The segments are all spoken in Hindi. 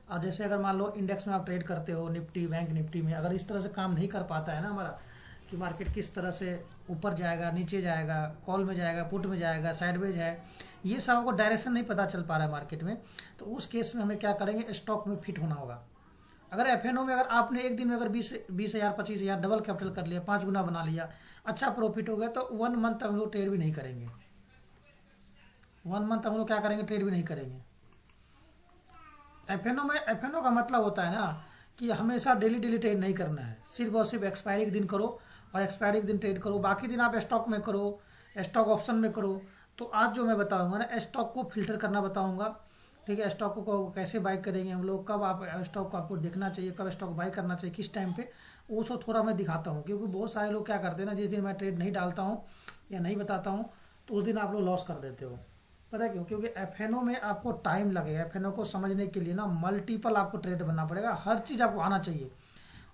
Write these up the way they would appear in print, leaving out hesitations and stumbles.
और जैसे अगर मान लो इंडेक्स में आप ट्रेड करते हो, निफ्टी, बैंक निफ्टी में, अगर इस तरह से काम नहीं कर पाता है ना हमारा, कि मार्केट किस तरह से ऊपर जाएगा, नीचे जाएगा, कॉल में जाएगा, पुट में जाएगा, साइडवेज है, ये सब हमको डायरेक्शन नहीं पता चल पा रहा है मार्केट में, तो उस केस में हमें क्या करेंगे, स्टॉक में फिट होना होगा। अगर एफएनओ में अगर आपने एक दिन में अगर 20,000 25,000 डबल कैपिटल कर लिया, 5 गुना बना लिया, अच्छा प्रॉफिट हो गया, तो 1 मंथ हम लोग ट्रेड भी नहीं करेंगे। 1 मंथ हम लोग क्या करेंगे, ट्रेड भी नहीं करेंगे। एफएनओ का मतलब होता है ना कि हमेशा डेली डेली ट्रेड नहीं करना है, सिर्फ और सिर्फ एक्सपायरी के दिन करो, और एक्सपायरी के दिन ट्रेड करो, बाकी दिन आप स्टॉक में करो, स्टॉक ऑप्शन में करो। तो आज जो मैं बताऊंगा ना, स्टॉक को फिल्टर करना बताऊंगा, ठीक है। स्टॉक को कैसे बाय करेंगे हम लोग, कब आप स्टॉक को आपको देखना चाहिए, कब स्टॉक बाय करना चाहिए, किस टाइम पे, वो सब थोड़ा मैं दिखाता हूँ। क्योंकि बहुत सारे लोग क्या करते हैं ना, जिस दिन मैं ट्रेड नहीं डालता हूँ या नहीं बताता हूँ, तो उस दिन आप लोग लॉस कर देते हो। पता है क्यों? क्योंकि एफएनओ में आपको टाइम लगेगा। एफएनओ को समझने के लिए ना मल्टीपल आपको ट्रेड बनना पड़ेगा, हर चीज़ आपको आना चाहिए।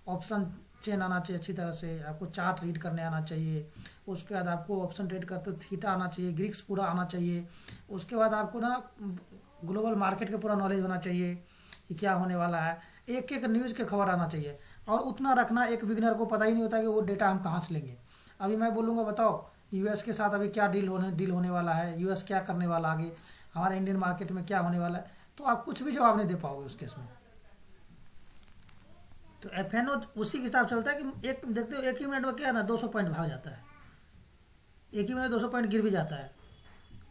ऑप्शन चेन आना चाहिए अच्छी तरह से, आपको चार्ट रीड करने आना चाहिए, उसके बाद आपको ऑप्शन ट्रेड करते हो थीटा आना चाहिए, ग्रीक्स पूरा आना चाहिए, उसके बाद आपको ना ग्लोबल मार्केट का पूरा नॉलेज होना चाहिए कि क्या होने वाला है, एक एक न्यूज़ के खबर आना चाहिए। और उतना रखना, एक बिगिनर को पता ही नहीं होता कि वो डेटा हम कहाँ से लेंगे। अभी मैं बोलूँगा बताओ यूएस के साथ अभी क्या डील होने वाला है, यूएस क्या करने वाला आगे, हमारे इंडियन मार्केट में क्या होने वाला है, तो आप कुछ भी जवाब नहीं दे पाओगे उस केस में। तो एफएनओ उसी के हिसाब चलता है कि एक देखते हो एक ही मिनट में क्या है ना 200 पॉइंट भाग जाता है, एक ही मिनट 200 पॉइंट गिर भी जाता है।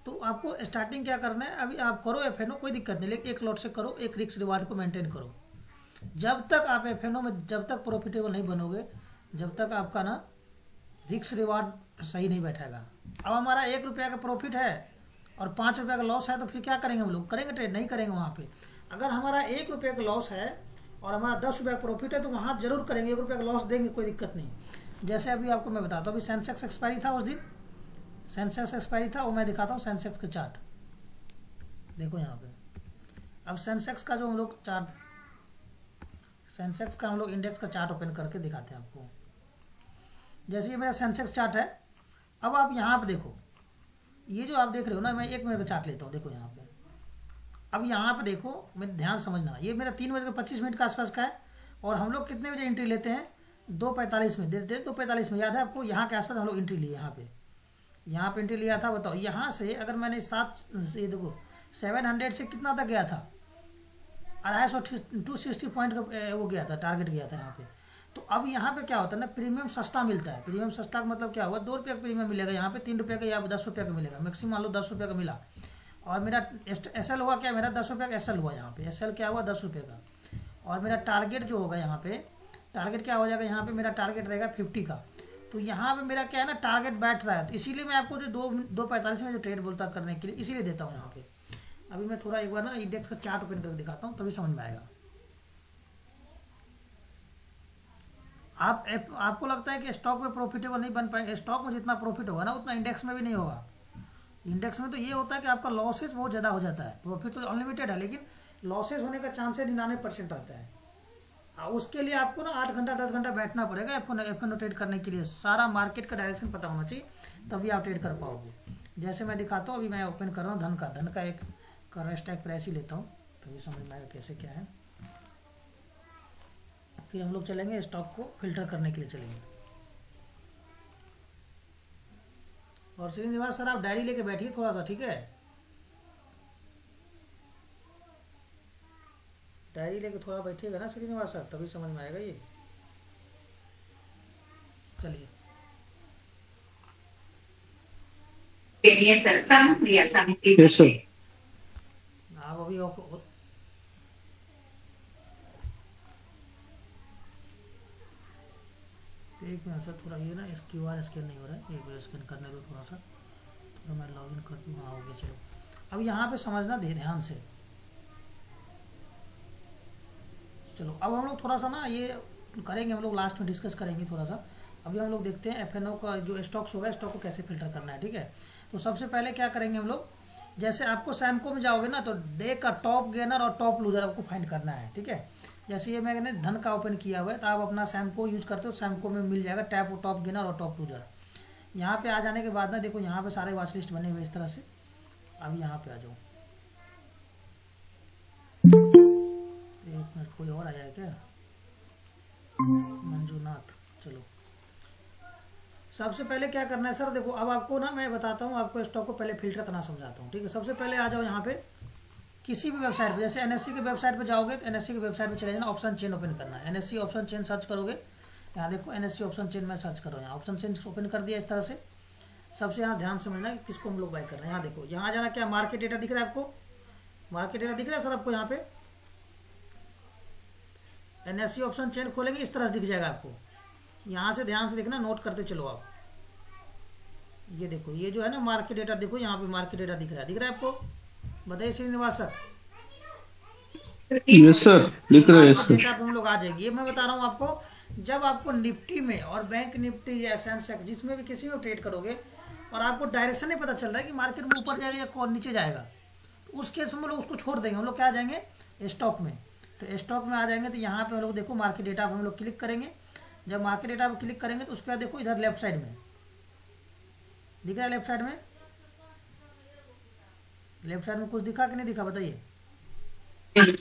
तो आपको स्टार्टिंग क्या करना है, अभी आप करो एफएनओ, कोई दिक्कत नहीं, लेकिन एक लॉट से करो, एक रिस्क रिवार्ड को मेंटेन करो। जब तक आप एफएनओ में जब तक प्रॉफिटेबल नहीं बनोगे, जब तक आपका ना रिस्क रिवार्ड सही नहीं बैठेगा। अब हमारा 1 रुपया का प्रॉफिट है और 5 रुपया का लॉस है, तो फिर क्या करेंगे हम लोग, करेंगे ट्रेड? नहीं करेंगे वहाँ पे। अगर हमारा 1 रुपया का लॉस है और हमारा 10 रुपया प्रॉफिट है, तो वहाँ जरूर करेंगे, 1 रुपया का लॉस देंगे, कोई दिक्कत नहीं। जैसे अभी आपको मैं बताता हूँ, अभी सेंसेक्स एक्सपायरी था उस दिन, सेंसेक्स एक्सपायरी था, वो मैं दिखाता हूँ सेंसेक्स का चार्ट। देखो यहाँ पे, अब सेंसेक्स का जो हम लोग चार्ट, सेंसेक्स का हम लोग इंडेक्स का चार्ट ओपन करके दिखाते हैं आपको। जैसे ये मेरा सेंसेक्स चार्ट है, अब आप यहाँ पे देखो, ये जो आप देख रहे हो ना, मैं 1 मिनट का चार्ट लेता हूँ, देखो यहाँ पे। अब यहाँ पे देखो, मैं ध्यान समझना, ये मेरा 3:25 के आसपास का है, और हम लोग कितने बजे एंट्री लेते हैं, 2:45 में देते हैं, 2:45 में, याद है आपको? यहाँ के आसपास हम लोग एंट्री लिए, यहाँ पे एंट्री लिया था। बताओ यहाँ से अगर मैंने ये देखो 700 से कितना तक गया था, 250 260 पॉइंट का वो गया था, टारगेट गया था यहाँ पे। तो अब यहाँ पे क्या होता है ना, प्रीमियम सस्ता मिलता है। प्रीमियम सस्ता का मतलब क्या हुआ, 2 रुपये का प्रीमियम मिलेगा, यहाँ पे 3 रुपये का या 10 रुपये का मिलेगा, मैक्सिमम मान लो 10 रुपये का मिला। और मेरा एसएल हुआ क्या, मेरा 10 रुपये का एसएल हुआ, यहाँ पे एसएल क्या हुआ, 10 रुपये का। और मेरा टारगेट जो होगा यहाँ पे, टारगेट क्या हो जाएगा, यहाँ पे मेरा टारगेट रहेगा 50 का। तो यहाँ पे मेरा क्या है ना, टारगेट बैठ रहा है, तो इसीलिए मैं आपको जो 2:45 में जो ट्रेड बोलता करने के लिए, इसीलिए देता हूँ यहाँ पे। अभी मैं थोड़ा एक बार ना इंडेक्स का चार्ट ओपन करके दिखाता हूँ, तभी समझ में आएगा। आपको लगता है कि स्टॉक में प्रॉफिटेबल नहीं बन पाएंगे, स्टॉक में जितना प्रॉफिट होगा ना उतना इंडेक्स में भी नहीं होगा। इंडेक्स में तो ये होता है कि आपका लॉसेस बहुत ज़्यादा हो जाता है, प्रॉफिट तो अनलिमिटेड है, लेकिन लॉसेस होने का चांस 99% रहता है। उसके लिए आपको ना 8 घंटा 10 घंटा बैठना पड़ेगा एफएनओ ट्रेड करने के लिए। सारा मार्केट का डायरेक्शन पता होना चाहिए, तभी आप ट्रेड कर पाओगे। जैसे मैं दिखाता हूँ, अभी मैं ओपन कर रहा हूँ धन का एक करंट स्टॉक प्राइस ही लेता हूँ, तभी समझ में आएगा कैसे क्या है। फिर हम लोग चलेंगे स्टॉक को फिल्टर करने के लिए चलेंगे। और श्रीनिवास सर आप डायरी लेके बैठिए थोड़ा सा, ठीक है? डायरी लेके थोड़ा बैठिएगा ना श्रीनिवास सर, तभी समझ में आएगा ये। चलिए यस सर। आप अभी एक मिनट सर, थोड़ा ये ना QR स्कैन नहीं हो रहा है, एक बार स्कैन करने दो थोड़ा सा। थोड़ा मैं लॉगिन कर दूँ, हाँ हो गया। चलो अब यहाँ पे समझना ध्यान से। चलो अब हम लोग थोड़ा सा ना ये करेंगे, हम लोग लास्ट में डिस्कस करेंगे थोड़ा सा। अभी हम लोग देखते हैं एफएनओ का जो स्टॉक्स होगा, स्टॉक को कैसे फिल्टर करना है, ठीक है? तो सबसे पहले क्या करेंगे हम लोग, जैसे आपको सैमको में जाओगे ना, तो डे का टॉप गेनर और टॉप लूजर आपको फाइंड करना है, ठीक है? जैसे ये मैंने धन का ओपन किया हुआ है, तो आप अपना सैमको यूज करते हो, सैमको में मिल जाएगा टैप टॉप गेनर और टॉप लूजर। यहाँ पे आ जाने के बाद ना देखो, यहाँ पे सारे वॉच लिस्ट बने हुए इस तरह से। अब यहाँ पे आ जाओ, एक सबसे पहले क्या करना है सर, देखो अब आपको ना मैं बताता हूँ, आपको स्टॉक को पहले फिल्टर करना समझाता हूँ, ठीक है। सबसे पहले आ जाओ यहाँ पे किसी भी वेबसाइट पे, जैसे एनएससी के वेबसाइट पे जाओगे तो एनएससी के वेबसाइट पे चले जाना, ऑप्शन चेन ओपन करना है, एनएससी ऑप्शन चेन सर्च करोगे, यहाँ देखो एनएससी ऑप्शन चेन में सर्च करो, यहाँ ऑप्शन चेन ओपन कर दिया इस तरह से। सबसे यहाँ ध्यान समझना है किसको हम लोग बाय कर रहे हैं। यहाँ देखो, यहाँ जाना, क्या मार्केट डेटा दिख रहा है आपको, मार्केट डेटा दिख रहा है सर आपको, यहाँ पे एनएससी ऑप्शन चेन खोलेंगे इस तरह से दिख जाएगा आपको। यहाँ से ध्यान से देखना, नोट करते चलो आप। ये देखो, ये जो है ना मार्केट डेटा, देखो यहाँ पे मार्केट डेटा दिख रहा है आपको, बताइए श्रीनिवास सर। यस सर, दिख रहा है मार्केट सर। डेटा पे हम लोग आ जाएगी। ये मैं बता रहा हूँ आपको, जब आपको निफ्टी में और बैंक निफ्टी या सेंसेक्स जिसमें भी किसी में ट्रेड करोगे और आपको डायरेक्शन नहीं पता चल रहा है कि मार्केट में ऊपर जाएगा या कौन नीचे जाएगा, तो उस केस में हम लोग उसको छोड़ देंगे, हम लोग क्या आ जाएंगे स्टॉक में। तो स्टॉक में आ जाएंगे तो यहाँ पे हम लोग देखो मार्केट डेटा पे हम लोग क्लिक करेंगे। जब मार्केट डेटा पे क्लिक करेंगे तो उसके बाद देखो इधर लेफ्ट साइड में दिख रहा है, लेफ्ट साइड में, लेफ्ट साइड में कुछ दिखा कि नहीं दिखा बताइए।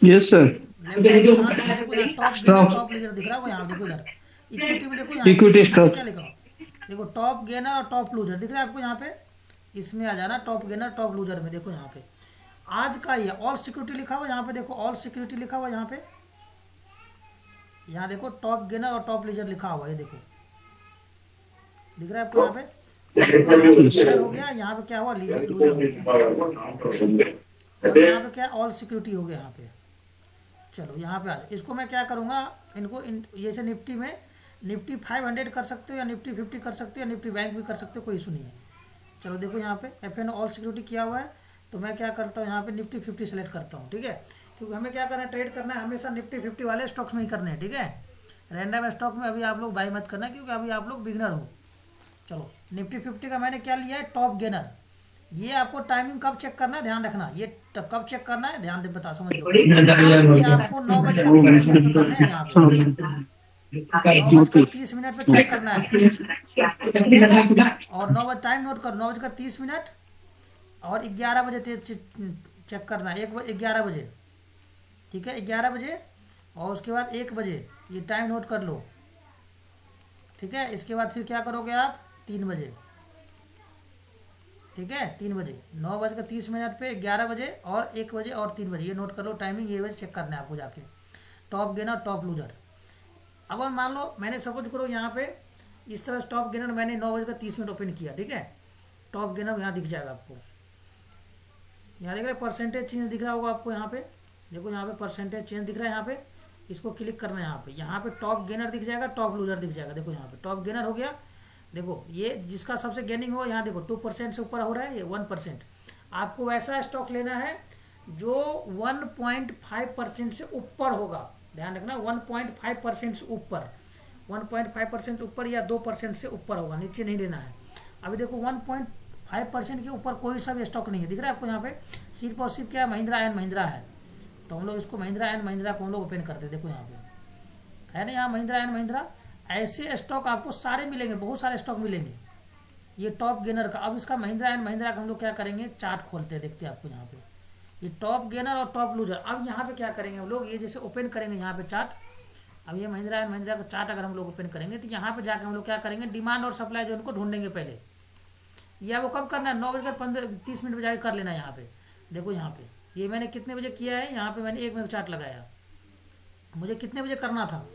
Yes sir. लेफ्ट साइड में कहाँ दिख रहा है, देखो यहाँ टॉप लीडर दिख रहा है, यहाँ देखो इधर इक्विटी में देखो, यहाँ इक्विटी स्टॉक। क्या लिखा हो, देखो टॉप गेनर और टॉप लूजर दिख रहा है आपको, यहाँ पे इसमें आ जाना, टॉप गेनर टॉप लूजर में देखो यहाँ पे आज का ये ऑल सिक्योरिटी लिखा हुआ, यहाँ पे देखो ऑल सिक्योरिटी लिखा हुआ, यहाँ पे यहाँ देखो टॉप गेनर और टॉप लूजर लिखा हुआ, ये देखो दिख रहा है आपको, यहाँ पे गेनर हो गया, यहाँ पे क्या हुआ लूजर हो गया, और यहाँ पे क्या ऑल सिक्योरिटी हो गया यहाँ पे। चलो यहाँ पे आ जाओ, इसको मैं क्या करूँगा, इनको जैसे निफ्टी में निफ्टी 500 कर सकते हो या निफ्टी 50 कर सकते हो या निफ्टी बैंक भी कर सकते हो, कोई इशू नहीं है। चलो देखो यहाँ पे FN ऑल सिक्योरिटी किया हुआ है, तो मैं क्या करता हूँ यहाँ पे निफ्टी 50 सेलेक्ट करता हूँ, ठीक है। क्योंकि हमें क्या करना है, ट्रेड करना है हमेशा निफ्टी 50 वाले स्टॉक्स में ही करने हैं, ठीक है। रैंडम स्टॉक में अभी आप लोग बाई मत करना, क्योंकि अभी आप लोग बिगनर हो। चलो निफ्टी 50 का मैंने क्या लिया है, टॉप गेनर। ये आपको टाइमिंग कब चेक करना है ध्यान रखना, ये कब चेक करना है ध्यान दे, बता समझ लो। ये आपको 9:30 करना है, यहाँ पे 9:30 पे चेक करना है, और 9 टाइम नोट कर, 9:30 और 11 बजे चेक करना है, 11 बजे, ठीक है 11 बजे, और उसके बाद 1 बजे, ये टाइम नोट कर लो, ठीक है। इसके बाद फिर क्या करोगे आप 3 बजे, ठीक है 3 बजे, 9:30 पे 11 बजे और 1 बजे और 3 बजे, ये नोट कर लो टाइमिंग, ये बजे चेक करना है आपको जाके, टॉप गेनर टॉप लूजर। अब मान लो मैंने सपोज करो यहाँ पे इस तरह टॉप गेनर मैंने 9:30 ओपन किया, ठीक है। टॉप गेनर यहाँ दिख जाएगा आपको, यहाँ देख रहे परसेंटेज चेंज दिख रहा होगा आपको, यहाँ पे देखो यहाँ पे परसेंटेज चेंज दिख रहा है, यहाँ पे इसको क्लिक करना है, यहाँ पे टॉप गेनर दिख जाएगा, टॉप लूजर दिख जाएगा, देखो यहाँ पे टॉप गेनर हो गया। देखो ये जिसका सबसे गेनिंग हो, यहाँ देखो 2% से ऊपर हो रहा है, ये 1%। आपको वैसा स्टॉक लेना है जो 1.5% से ऊपर होगा, ध्यान रखना 1.5% से ऊपर, 1.5% ऊपर या 2% से ऊपर होगा, नीचे नहीं लेना है। अभी देखो 1.5% के ऊपर कोई सा भी स्टॉक नहीं है, दिख रहा है आपको यहाँ पे, सिर्फ और सिर्फ क्या महिंद्रा एंड महिंद्रा है, तो हम लोग इसको महिंद्रा एंड महिंद्रा को हम लोग ओपन करते हैं, देखो यहाँ पे है ना, यहाँ महिंद्रा एंड महिंद्रा। ऐसे स्टॉक आपको सारे मिलेंगे, बहुत सारे स्टॉक मिलेंगे, ये टॉप गेनर का। अब इसका महिंद्रा एंड महिंद्रा का हम लोग क्या करेंगे, चार्ट खोलते हैं, देखते हैं आपको यहाँ पे ये टॉप गेनर और टॉप लूजर। अब यहाँ पे क्या करेंगे हम लोग, ये जैसे ओपन करेंगे यहाँ पे चार्ट, अब ये महिंद्रा एंड महिंद्रा का चार्ट अगर हम लोग ओपन करेंगे तो यहाँ पे जाकर हम लोग क्या करेंगे, डिमांड और सप्लाई जो उनको ढूंढेंगे पहले, या वो कब करना है 9:30 पे जाकर कर लेना है। यहाँ पे देखो, यहाँ पे ये मैंने कितने बजे किया है, यहाँ पे मैंने 1 मिनट चार्ट लगाया, मुझे कितने बजे करना था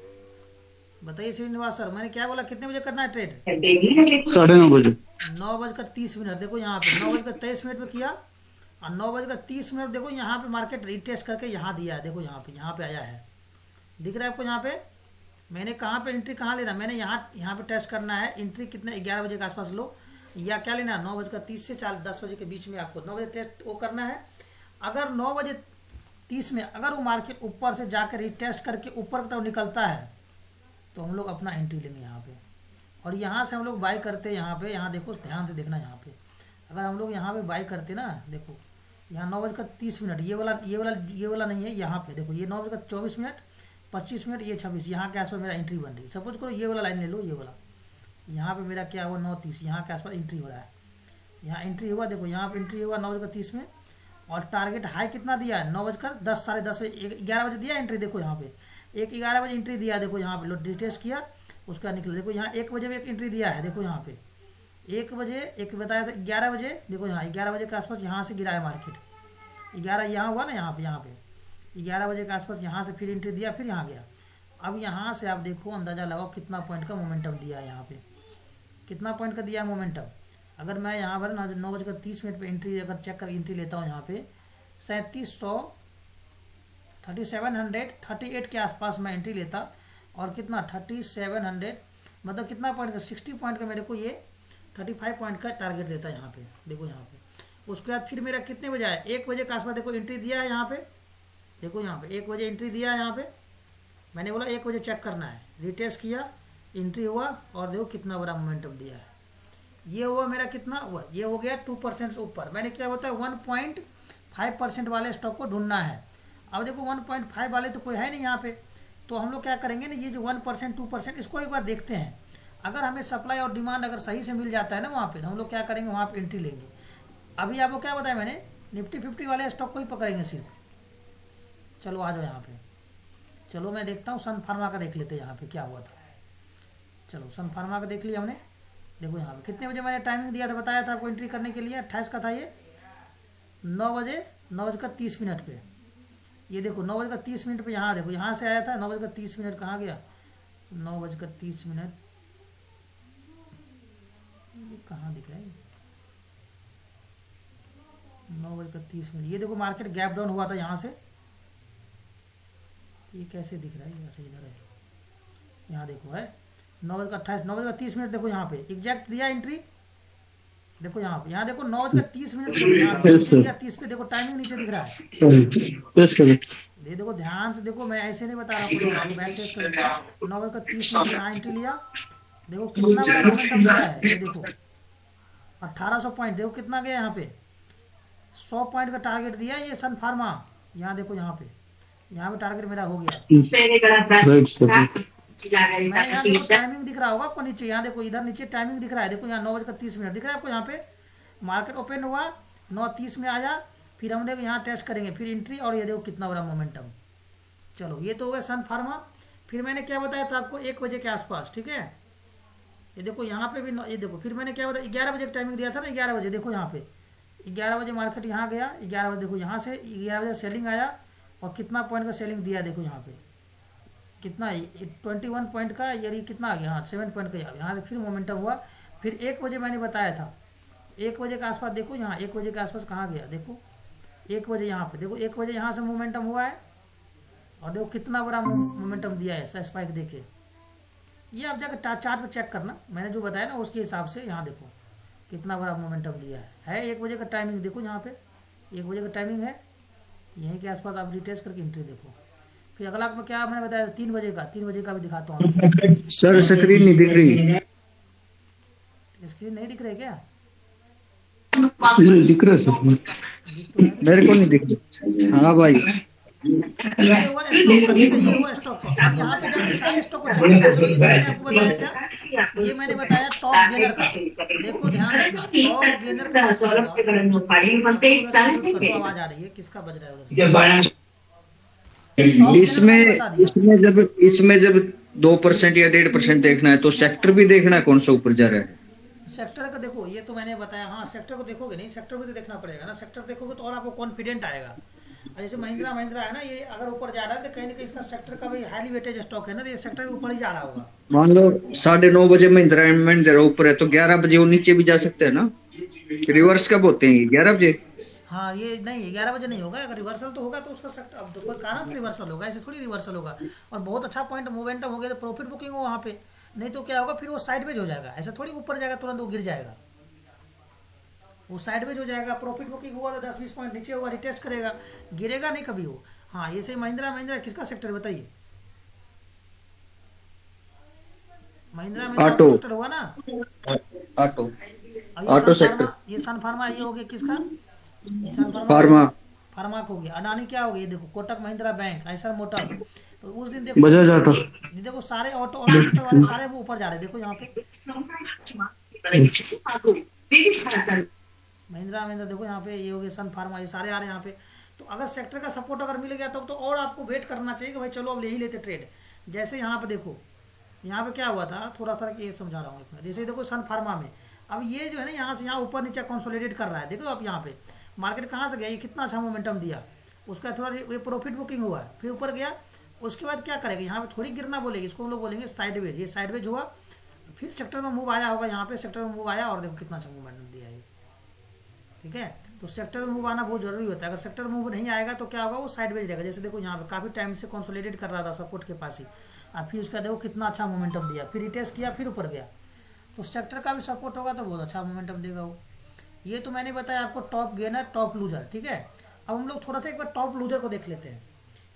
बताइए श्रीनिवास सर, मैंने क्या बोला कितने बजे करना है ट्रेड, 9:30 बजे, 9:30। देखो यहाँ पे 9:23 पे किया, और 9:30 देखो यहाँ पे मार्केट रीटेस्ट करके यहाँ दिया है, देखो यहाँ पे आया है, दिख रहा है आपको यहाँ पे। मैंने कहाँ पे एंट्री कहाँ लेना, मैंने यहाँ पे टेस्ट करना है, एंट्री कितने 11 बजे के आसपास लो, या क्या लेना 9:30 से 10 बजे के बीच में आपको 9 बजे टेस्ट वो करना है। अगर 9:30 में अगर वो मार्केट ऊपर से जाकर रिटेस्ट करके ऊपर की तरफ निकलता है तो हम लोग अपना एंट्री लेंगे यहाँ पे, और यहाँ से हम लोग बाई करते हैं। यहाँ देखो ध्यान से देखना, यहाँ पे अगर हम लोग यहाँ पे बाई करते ना, देखो यहाँ 9:30, ये वाला नहीं है, यहाँ पे देखो ये 9:24, 25, ये 26, यहाँ के आसपास मेरा एंट्री बन रही है। सपोज करो ये वाला लाइन ले लो, ये वाला यहाँ पे मेरा क्या हुआ 9:30, यहाँ के आसपास एंट्री हो रहा है, यहाँ एंट्री हुआ, देखो यहाँ पे एंट्री हुआ 9:30 में, और टारगेट हाई कितना दिया है 9:10, 10:30 बजे 11 बजे दिया एंट्री, देखो यहाँ पे 11 बजे एंट्री दिया, देखो यहाँ पे लो डिटेस्ट किया, उसका निकला, देखो यहाँ 1 बजे भी एक एंट्री दिया है, देखो यहाँ पे 1 बजे, एक बताया था 11 बजे, देखो यहाँ 11 बजे के आसपास यहाँ से गिरा है मार्केट, 11 यहाँ हुआ ना, यहाँ पे 11 बजे के आसपास यहाँ से फिर एंट्री दिया, फिर यहाँ गया। अब यहाँ से आप देखो, अंदाज़ा लगाओ कितना पॉइंट का मोमेंटम दिया है यहाँ पे, कितना पॉइंट का दिया है मोमेंटम। अगर मैं यहाँ पर 9:30 पर एंट्री अगर चेक कर एंट्री लेता हूँ यहाँ पे 3738 के आसपास मैं एंट्री लेता, और कितना 3700 मतलब कितना पॉइंट का 60 पॉइंट का मेरे को ये 35 पॉइंट का टारगेट देता है यहाँ पे, देखो यहाँ पे। उसके बाद फिर मेरा कितने बजे आया, 1 बजे के आसपास देखो एंट्री दिया है यहाँ पे, देखो यहाँ पे 1 बजे एंट्री दिया है यहाँ पे। मैंने बोला 1 बजे चेक करना है, रिटेस्ट किया, एंट्री हुआ, और देखो कितना बड़ा मोमेंटम दिया है। ये हुआ मेरा कितना हुआ, ये हो गया 2% से ऊपर। मैंने क्या बताया 1.5% वाले स्टॉक को ढूंढना है। अब देखो 1.5 वाले तो कोई है नहीं यहाँ पे, तो हम लोग क्या करेंगे ना, ये जो 1% 2% इसको एक बार देखते हैं। अगर हमें सप्लाई और डिमांड अगर सही से मिल जाता है ना वहाँ पे, तो हम लोग क्या करेंगे, वहाँ पे एंट्री लेंगे। अभी आपको क्या बताया मैंने, निफ्टी 50 वाले स्टॉक को ही पकड़ेंगे सिर्फ। चलो आ जाओ यहाँ पे, चलो मैं देखता हूँ सन फार्मा का देख लेते हैं यहाँ पे क्या हुआ था। चलो सन फार्मा का देख लिया हमने, देखो यहाँ पे कितने बजे मैंने टाइमिंग दिया था, बताया था आपको एंट्री करने के लिए 28 का था ये, 9:30 पे। ये देखो 9:30 पे यहाँ देखो, यहाँ से आया था 9:30 कहाँ गया, 9:30 ये कहाँ दिख रहा है, 9:30 ये देखो मार्केट गैप डाउन हुआ था यहाँ से, ये कैसे दिख रहा है, ऐसे इधर है, यहाँ देखो है 9:28 9:30 देखो यहाँ पे एग्जैक्ट दिया एंट्री, देखो यहाँ पे, यहाँ देखो 9:30 दिया 30 पे, देखो टाइमिंग नीचे दिख रहा है। ये देखो ध्यान से देखो, मैं ऐसे नहीं बता रहा हूँ, बैक टेस्ट कर 9:30 यहाँ एंट्री लिया, देखो कितना बड़ा मोमेंटम दिया है। ये देखो 1800 पॉइंट, देखो कितना गया यहाँ पे, 100 पॉइंट का टारगेट दिया ये सन फार्मा। यहाँ देखो यहाँ पे टारगेट मेरा हो गया। मैं यहाँ देखो टाइमिंग दिख रहा होगा आपको नीचे, यहाँ देखो इधर नीचे टाइमिंग दिख रहा है, देखो यहाँ 9:30 दिख रहा है आपको। यहाँ पे मार्केट ओपन हुआ 9:30 में आया, फिर हम देखो यहाँ टेस्ट करेंगे, फिर एंट्री, और ये देखो कितना बड़ा मोमेंटम। चलो ये तो हो गया सन फार्मा। फिर मैंने क्या बताया था आपको 1 बजे के आसपास, ठीक है। ये देखो यहाँ पे भी ये देखो, फिर मैंने क्या बताया 11 बजे का टाइमिंग दिया था ना, 11 बजे देखो यहाँ पे 11 बजे मार्केट यहाँ गया, 11 बजे देखो यहाँ से 11 बजे सेलिंग आया, और कितना पॉइंट का सेलिंग दिया देखो यहाँ पे, कितना 21 पॉइंट का, यानी कितना आ गया, हाँ 7 पॉइंट का यहाँ से फिर मोमेंटम हुआ। फिर 1 बजे मैंने बताया था, 1 बजे के आसपास देखो यहाँ 1 बजे के आसपास कहाँ गया, देखो 1 बजे यहाँ पे, देखो 1 बजे यहाँ से मोमेंटम हुआ है, और देखो कितना बड़ा मोमेंटम दिया है स्पाइक देके। ये आप जाकर चार्ट पे चेक करना, मैंने जो बताया ना उसके हिसाब से, यहाँ देखो कितना बड़ा मोमेंटम दिया है। 1 बजे का टाइमिंग देखो, यहाँ पे 1 बजे का टाइमिंग है, यहीं के आसपास आप रिटेस्ट करके एंट्री देखो। फिर अगला में क्या मैंने बताया 3 बजे का, 3 बजे का भी दिखाता हूँ। सर स्क्रीन नहीं दिख रही, स्क्रीन नहीं दिख रही क्या? दिख रहा है सर, मेरे को नहीं दिख रहा। हाँ भाई, ये हुआ स्टॉक का। अब यहाँ पे जब सारे स्टॉक को चेक करना चाहिए, ये मैंने आपको बताया क्या, ये मैंने बताया टॉप गेनर का। देखो ध्यान रखना, टॉप गेनर का आवाज आ रही है, किसका बज रहा है उधर? इसमें जब 2% या 1.5% देखना है, तो सेक्टर भी देखना है कौन सा ऊपर जा रहा है। सेक्टर का देखो, ये तो मैंने बताया, हाँ सेक्टर को देखोगे नहीं, सेक्टर भी तो देखना पड़ेगा ना। सेक्टर देखोगे तो और आपको कॉन्फिडेंट आएगा। जैसे महिंद्रा है ना, ये अगर ऊपर जा रहा है तो कहीं ना कहीं इसका सेक्टर का भी हाईली वेटेज स्टॉक है ना, तो ये सेक्टर भी ऊपर ही जा रहा होगा। मान लो 9:30 बजे महिंद्रा ऊपर है, तो 11 बजे वो नीचे भी जा सकते हैं ना। रिवर्स कब होते हैं? 11 बजे। हाँ ये नहीं, 11 बजे नहीं होगा। अगर रिवर्सल तो होगा तो उसका सेक्टर, अब तो कोई कारण से रिवर्सल होगा, ऐसे थोड़ी रिवर्सल होगा। और बहुत अच्छा पॉइंट मोमेंटम हो गया तो प्रॉफिट बुकिंग हो वहाँ पे, नहीं तो क्या होगा फिर वो साइड वेज हो जाएगा। ऐसा थोड़ी ऊपर जाएगा तुरंत वो गिर जाएगा, वो साइड वेज हो जाएगा। प्रॉफिट बुकिंग हुआ तो 10-20 पॉइंट नीचे होगा, रिटेस्ट करेगा, गिरेगा नहीं कभी वो। हाँ ये से महिंद्रा किसका सेक्टर बताइए? महिंद्रा सेक्टर हुआ ना, ऑटो सेक्टर। ये सन फार्मा ये हो गया किसका? फार्मा को हो गया। अडानी क्या हो गया? देखो कोटक महिंद्रा बैंक, आयशर मोटर। तो उस दिन देखो बजाज ऑटो, देखो सारे ऑटो सेक्टर वाले सारे वो ऊपर जा रहे हैं। देखो यहाँ पे महिंद्रा देखो यहाँ पे ये हो गया, सन फार्मा, ये सारे आ रहे हैं यहाँ पे। तो अगर सेक्टर का सपोर्ट अगर मिल गया तब तो और आपको वेट करना चाहिए कि भाई चलो अब यही लेते ट्रेड। जैसे यहाँ पे देखो, यहाँ पे क्या हुआ था, थोड़ा सा ये समझा रहा हूँ। जैसे देखो सन फार्मा में अब ये जो है ना यहाँ से यहाँ ऊपर नीचे कंसोलिडेट कर रहा है, देखो आप यहाँ पे मार्केट कहाँ से गया, ये कितना अच्छा मोमेंटम दिया, उसका थोड़ा ये प्रॉफिट बुकिंग हुआ है, फिर ऊपर गया, उसके बाद क्या करेगा, यहाँ पे थोड़ी गिरना बोलेगी, इसको हम लोग बोलेंगे साइडवेज। ये साइडवेज हुआ, फिर सेक्टर में मूव आया होगा, यहाँ पे सेक्टर में मूव आया और देखो कितना अच्छा मूवमेंट दिया है, ठीक है। तो सेक्टर में मूव आना बहुत जरूरी होता है, अगर सेक्टर में मूव नहीं आएगा तो क्या होगा, वो साइडवेज रहेगा। जैसे देखो यहाँ पे काफी टाइम से कंसोलिडेट कर रहा था सपोर्ट के पास ही, और फिर उसका देखो कितना अच्छा मोमेंटम दिया, फिर रिटेस्ट किया, फिर ऊपर गया। तो सेक्टर का भी सपोर्ट होगा तो बहुत अच्छा मोमेंटम देगा वो। ये तो मैंने बताया आपको टॉप गेनर टॉप लूजर, ठीक है। अब हम लोग थोड़ा सा एक बार टॉप लूजर को देख लेते हैं।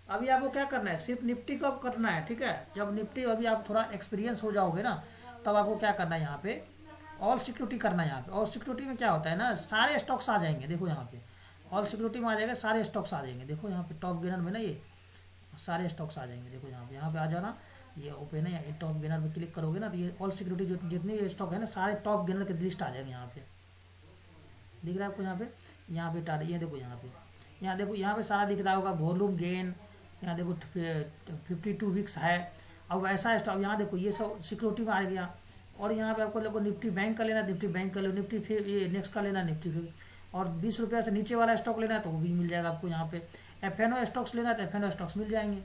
अभी आपको क्या करना है, सिर्फ निफ्टी को करना है, ठीक है। जब निफ्टी अभी आप थोड़ा एक्सपीरियंस हो जाओगे ना, तब आपको क्या करना है, यहाँ पे ऑल सिक्योरिटी करना है। यहाँ पे ऑल सिक्योरिटी में क्या होता है ना, सारे स्टॉक्स आ जाएंगे, देखो यहाँ पे ऑल सिक्योरिटी में आ जाएगा, सारे स्टॉक्स आ जाएंगे। देखो यहाँ पे टॉप गेनर में ना ये सारे स्टॉक्स आ जाएंगे, देखो यहाँ पे आ जाना, ये ओपन है, ये टॉप गेनर में क्लिक करोगे ना तो ये ऑल सिक्योरिटी जो जितने भी स्टॉक है ना, सारे टॉप गेनर के लिस्ट आ जाएंगे। यहाँ पे दिख रहा है आपको, यहाँ पे टार, ये देखो यहाँ देखो यहाँ पे सारा दिख रहा होगा, वॉल्यूम गेन, यहाँ देखो 52 वीक्स है। अब वैसा स्टॉक यहाँ देखो ये सब सिक्योरिटी में आ गया। और यहाँ पे आपको लोगों निफ्टी बैंक का लेना, निफ्टी बैंक का लो, निफ्टी फिर ये नेक्स्ट का लेना, निफ्टी फिर, और 20 रुपये से नीचे वाला स्टॉक लेना है तो वो भी मिल जाएगा आपको। यहाँ पे एफएनओ स्टॉक्स लेना है तो एफएनओ स्टॉक्स मिल जाएंगे।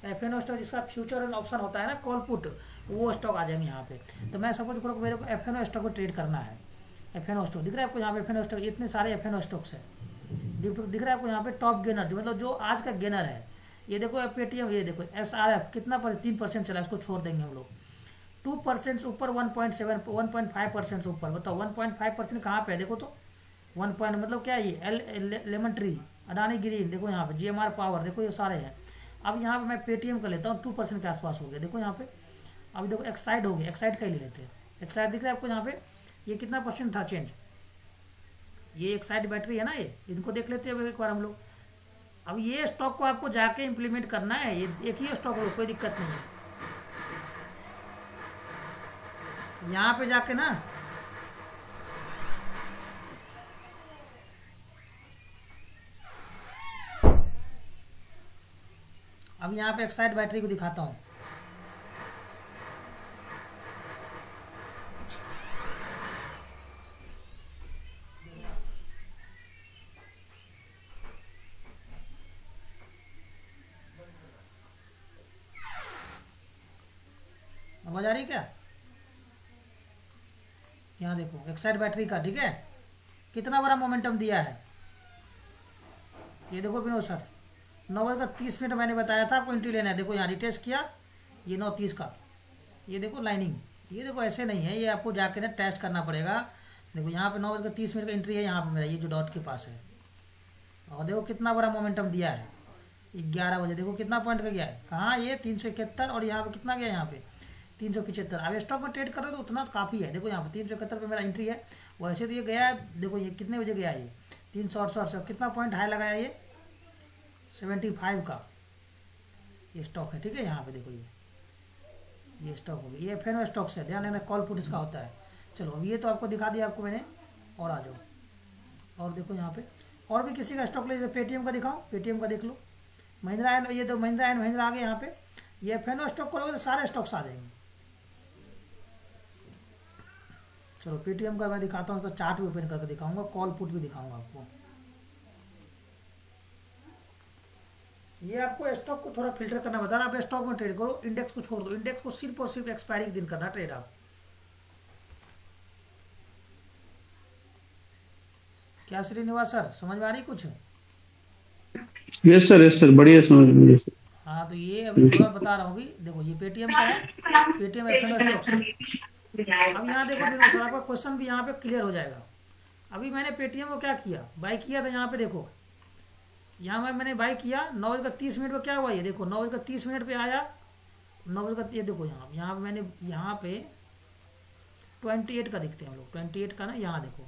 एफएनओ स्टॉक जिसका फ्यूचर एंड ऑप्शन होता है ना, कॉल पुट, वो स्टॉक आ जाएंगे यहाँ पे। तो मैं सपोज करो मेरे को एफएनओ स्टॉक को ट्रेड करना है, एफएनओ स्टॉक दिख रहा है आपको यहाँ पे, एफएनओ स्टॉक इतने सारे एफएनओ स्टॉक्स है, दिख रहा है आपको यहाँ पे टॉप गेनर, मतलब जो आज का गेनर है। ये देखो पेटीएम, ये देखो एसआरएफ कितना 3% चला, इसको छोड़ देंगे हम लोग। 2% ऊपर, 1.5% से ऊपर, बताओ 1.5% कहाँ पे है, देखो तो 1 पॉइंट मतलब क्या है, ये लेमन ट्री, अडानी ग्रीन, देखो यहाँ पे जीएमआर पावर, देखो ये सारे हैं। अब यहाँ पे मैं पेटीएम का लेता हूँ, 2% के आसपास हो गया, देखो यहाँ पे। अभी देखो एक्साइड हो गया, एक्साइड का ही ले लेते हैं। एक्साइड दिख रहा है आपको यहाँ पे, ये कितना परसेंट था चेंज, ये एक्साइड बैटरी है ना, ये इनको देख लेते हैं एक बार हम लोग। अब ये स्टॉक को आपको जाके इम्प्लीमेंट करना है, ये एक ही स्टॉक हो, कोई दिक्कत नहीं है। यहाँ पे जाके ना अब यहाँ पे एक्साइड बैटरी को दिखाता हूँ। आवाज आ रही क्या, यहाँ देखो एक्साइड बैटरी का, ठीक है, कितना बड़ा मोमेंटम दिया है। ये देखो विनोद सर, 9:30 मैंने बताया था आपको एंट्री लेना है। देखो यहाँ रिटेस्ट किया, ये 9:30 का, ये देखो लाइनिंग, ये देखो ऐसे नहीं है, ये आपको जाके ना टेस्ट करना पड़ेगा। देखो यहाँ पे 9:30 का एंट्री है, यहाँ पे मेरा ये जो डॉट के पास है, और देखो कितना बड़ा मोमेंटम दिया है। 11 बजे देखो कितना पॉइंट का गया है, कहाँ ये 371, और यहाँ पे कितना गया, यहाँ पे 375। अब स्टॉक में ट्रेड कर रहे हो तो उतना काफ़ी है। देखो यहाँ पे 371 पे मेरा एंट्री है, वैसे तो ये गया है, देखो ये कितने बजे गया है, ये 368 कितना पॉइंट हाई लगाया, ये 75 का ये स्टॉक है, ठीक है। यहाँ पे देखो ये स्टॉक हो गया, ये एफएनओ स्टॉक से, ध्यान देना कॉल पुट इसका होता है। चलो अब ये तो आपको दिखा दिया आपको मैंने, और आ जाओ और देखो यहाँ पे और भी किसी का स्टॉक ले, पेटीएम का दिखाओ, पेटीएम का देख लो, महिंद्रा एंड, ये तो महिंद्रा एंड महिंद्रा आ गए यहाँ पे। ये एफएनओ स्टॉक करोगे तो सारे स्टॉक्स आ जाएंगे। चलो पेटीएम का मैं दिखाता हूँ, इसका चार्ट भी ओपन करके दिखाऊंगा, कॉल पुट भी दिखाऊंगा आपको। ये आपको स्टॉक को थोड़ा फिल्टर करना बता रहा, आप स्टॉक में ट्रेड करो, इंडेक्स को छोड़ दो, इंडेक्स को सिर्फ और सिर्फ एक्सपायरी के दिन करना ट्रेड आप। क्या श्रीनिवास सर, समझ में आ रही कुछ? यस सर, बढ़िया समझ में आया सर। हाँ तो ये अभी थोड़ा बता रहा हूँ। अभी देखो ये पेटीएम का है, पेटीएम एफएनओ स्टॉक से। अब यहाँ देखो मेरे सर आपका क्वेश्चन भी यहाँ पे क्लियर हो जाएगा। अभी मैंने पेटीएम को क्या किया, बाई किया था, यहाँ पे देखो, यहाँ मैंने बाई किया 9:30 पे क्या हुआ, ये देखो 9:30 पे आया, 9 ये देखो यहाँ पे मैंने यहाँ पे 28 का दिखते हैं हम लोग, 28 का ना, यहाँ देखो,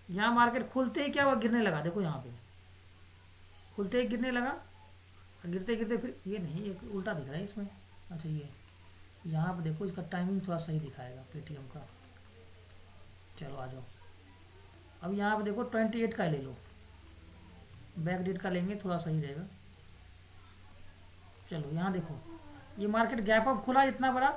यहाँ मार्केट खुलते ही क्या हुआ, गिरने लगा, देखो यहाँ पे खुलते ही गिरने लगा, गिरते गिरते फिर ये नहीं, एक उल्टा दिख रहा है इसमें। अच्छा ये यहाँ पे देखो, इसका टाइमिंग थोड़ा सही दिखाएगा पेटीएम का। चलो आ जाओ, अब यहाँ पे देखो 28 का ले लो, बैक डेट का लेंगे थोड़ा सही रहेगा। चलो यहाँ देखो ये मार्केट गैप अप खुला इतना बड़ा,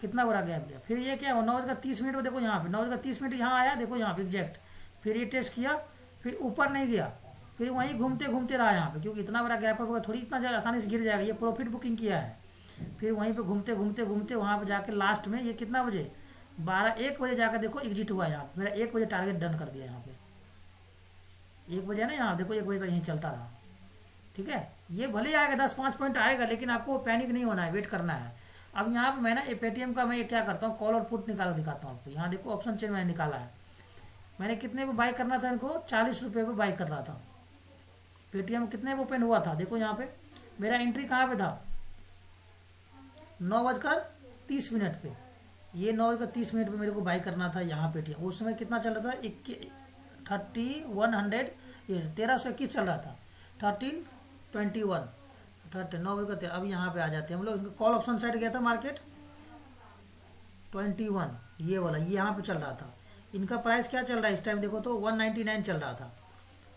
कितना बड़ा गैप दिया। फिर ये क्या हुआ 9:30 में देखो यहाँ पे 9:30 यहाँ आया, देखो यहाँ पे एग्जैक्ट। फिर ये टेस्ट किया, फिर ऊपर नहीं गया, फिर वहीं घूमते घूमते रहा यहाँ पे, क्योंकि इतना बड़ा गैप होगा थोड़ी इतना आसानी से गिर जाएगा, ये प्रॉफिट बुकिंग किया है। फिर वहीं पे घूमते घूमते घूमते वहाँ पे जाके लास्ट में ये कितना बजे 1 बजे जाकर देखो एग्जिट हुआ यहाँ पे। मेरा 1 बजे टारगेट डन कर दिया यहाँ पे। 1 बजे ना यहाँ देखो 1 बजे तक यहीं चलता रहा। ठीक है, ये भले ही आएगा 10-5 पॉइंट आएगा, लेकिन आपको पैनिक नहीं होना है, वेट करना है। अब यहाँ पे मैं ना पेटीएम का मैं क्या करता हूँ, कॉल और पुट निकाल दिखाता हूँ आपको। यहाँ देखो ऑप्शन चेन मैंने निकाला है। मैंने कितने पे बाई करना था इनको, 40 रुपये पे बाई कर रहा था। पेटीएम कितने पे ओपन हुआ था, देखो यहाँ पे मेरा एंट्री कहाँ पे था, 9:30 पे। ये 9:30 पे मेरे को बाई करना था यहाँ पेटीएम। उस समय कितना चल रहा था, 3100, ये 1321 चल रहा था, 1321, 9 अब यहाँ पे आ जाते हैं हम लोग। कॉल ऑप्शन साइड गया था मार्केट 21, ये वाला ये यहाँ पे चल रहा था। इनका प्राइस क्या चल रहा है इस टाइम, देखो तो 199 चल रहा था।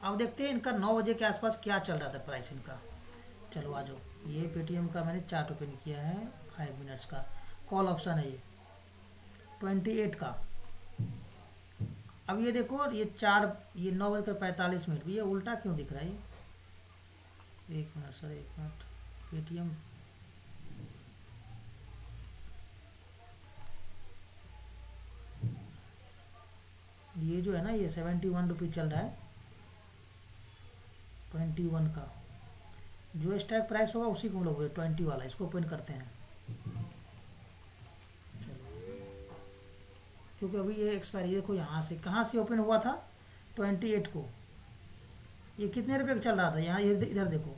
अब देखते हैं इनका 9 बजे के आसपास क्या चल रहा था प्राइस इनका। चलो आ जाओ, ये पेटीएम का मैंने चार्ट ओपन किया है, 5 मिनट्स का कॉल ऑप्शन है ये 28 का। अब ये देखो ये 9:45, ये उल्टा क्यों दिख रहा है ये, 1 मिनट सर 1 मिनट। पेटीएम ये जो है ना ये 71 रुपीज चल रहा है, 21 का जो स्ट्राइक प्राइस होगा उसी को हम लोग 20 वाला, इसको ओपन करते हैं। चलो, क्योंकि अभी ये एक्सपायरी देखो यहाँ से कहाँ से ओपन हुआ था 28 को। ये कितने रुपए का चल रहा था, यहाँ इधर देखो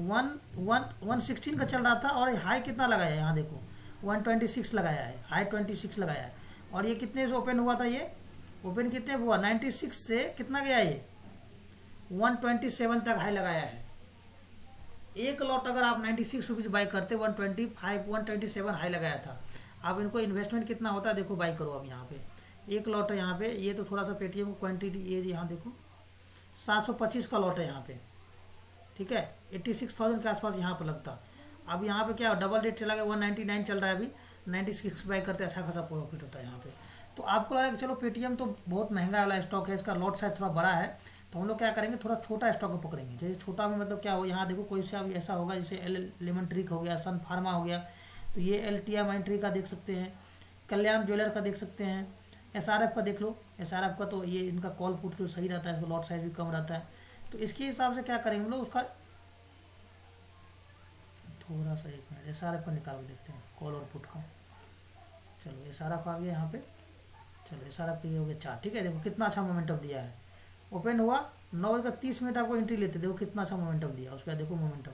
116 का चल रहा था, और हाई कितना लगाया है यहाँ देखो 126 लगाया है, हाई 26 लगाया है। और ये कितने से ओपन हुआ था, ये ओपन कितने हुआ 96 से कितना गया ये 127 तक हाई लगाया है। एक लॉट अगर आप 96 रुपीज बाई करते 127 हाई लगाया था। अब इनको इन्वेस्टमेंट कितना होता है देखो, बाई करो अब यहाँ पे एक लॉट है यहाँ पे। ये तो थोड़ा सा पेटीएम को क्वांटिटी ये यहाँ देखो 725 का लॉट है यहाँ पे। ठीक है, 86,000 के आसपास यहाँ पर लगता। अब यहाँ पे क्या डबल रेट चला गया, 199 चल रहा है अभी, 96 बाई करते अच्छा खासा प्रॉफिट होता है यहाँ पे। तो आपको लगा कि चलो पेटीएम तो बहुत महंगा वाला स्टॉक है, इसका लॉट साइज थोड़ा बड़ा है, तो हम लोग क्या करेंगे थोड़ा छोटा स्टॉक को पकड़ेंगे। जैसे छोटा में मतलब क्या हो, यहाँ देखो कोई सा भी ऐसा होगा जैसे लेमन ट्रिक हो गया, सन फार्मा हो गया, तो ये LTI माइंट्री का देख सकते हैं, कल्याण ज्वेलर का देख सकते हैं, SRF का देख लो। SRF का तो ये इनका कॉल पुट जो सही रहता है, इसका लॉट साइज भी कम रहता है। तो इसके हिसाब से क्या करेंगे हम लोग, उसका थोड़ा सा 1 मिनट SRF का निकाल के देखते हैं कॉल और पुट का। चलो SRF आ गया यहाँ पे। चलो SRF पे ये हो गया 4। ठीक है, देखो कितना अच्छा मोमेंटम दिया है। ओपन हुआ 9:30 आपको एंट्री लेते, देखो कितना अच्छा मोमेंटम दिया, उसके बाद देखो मोमेंटम।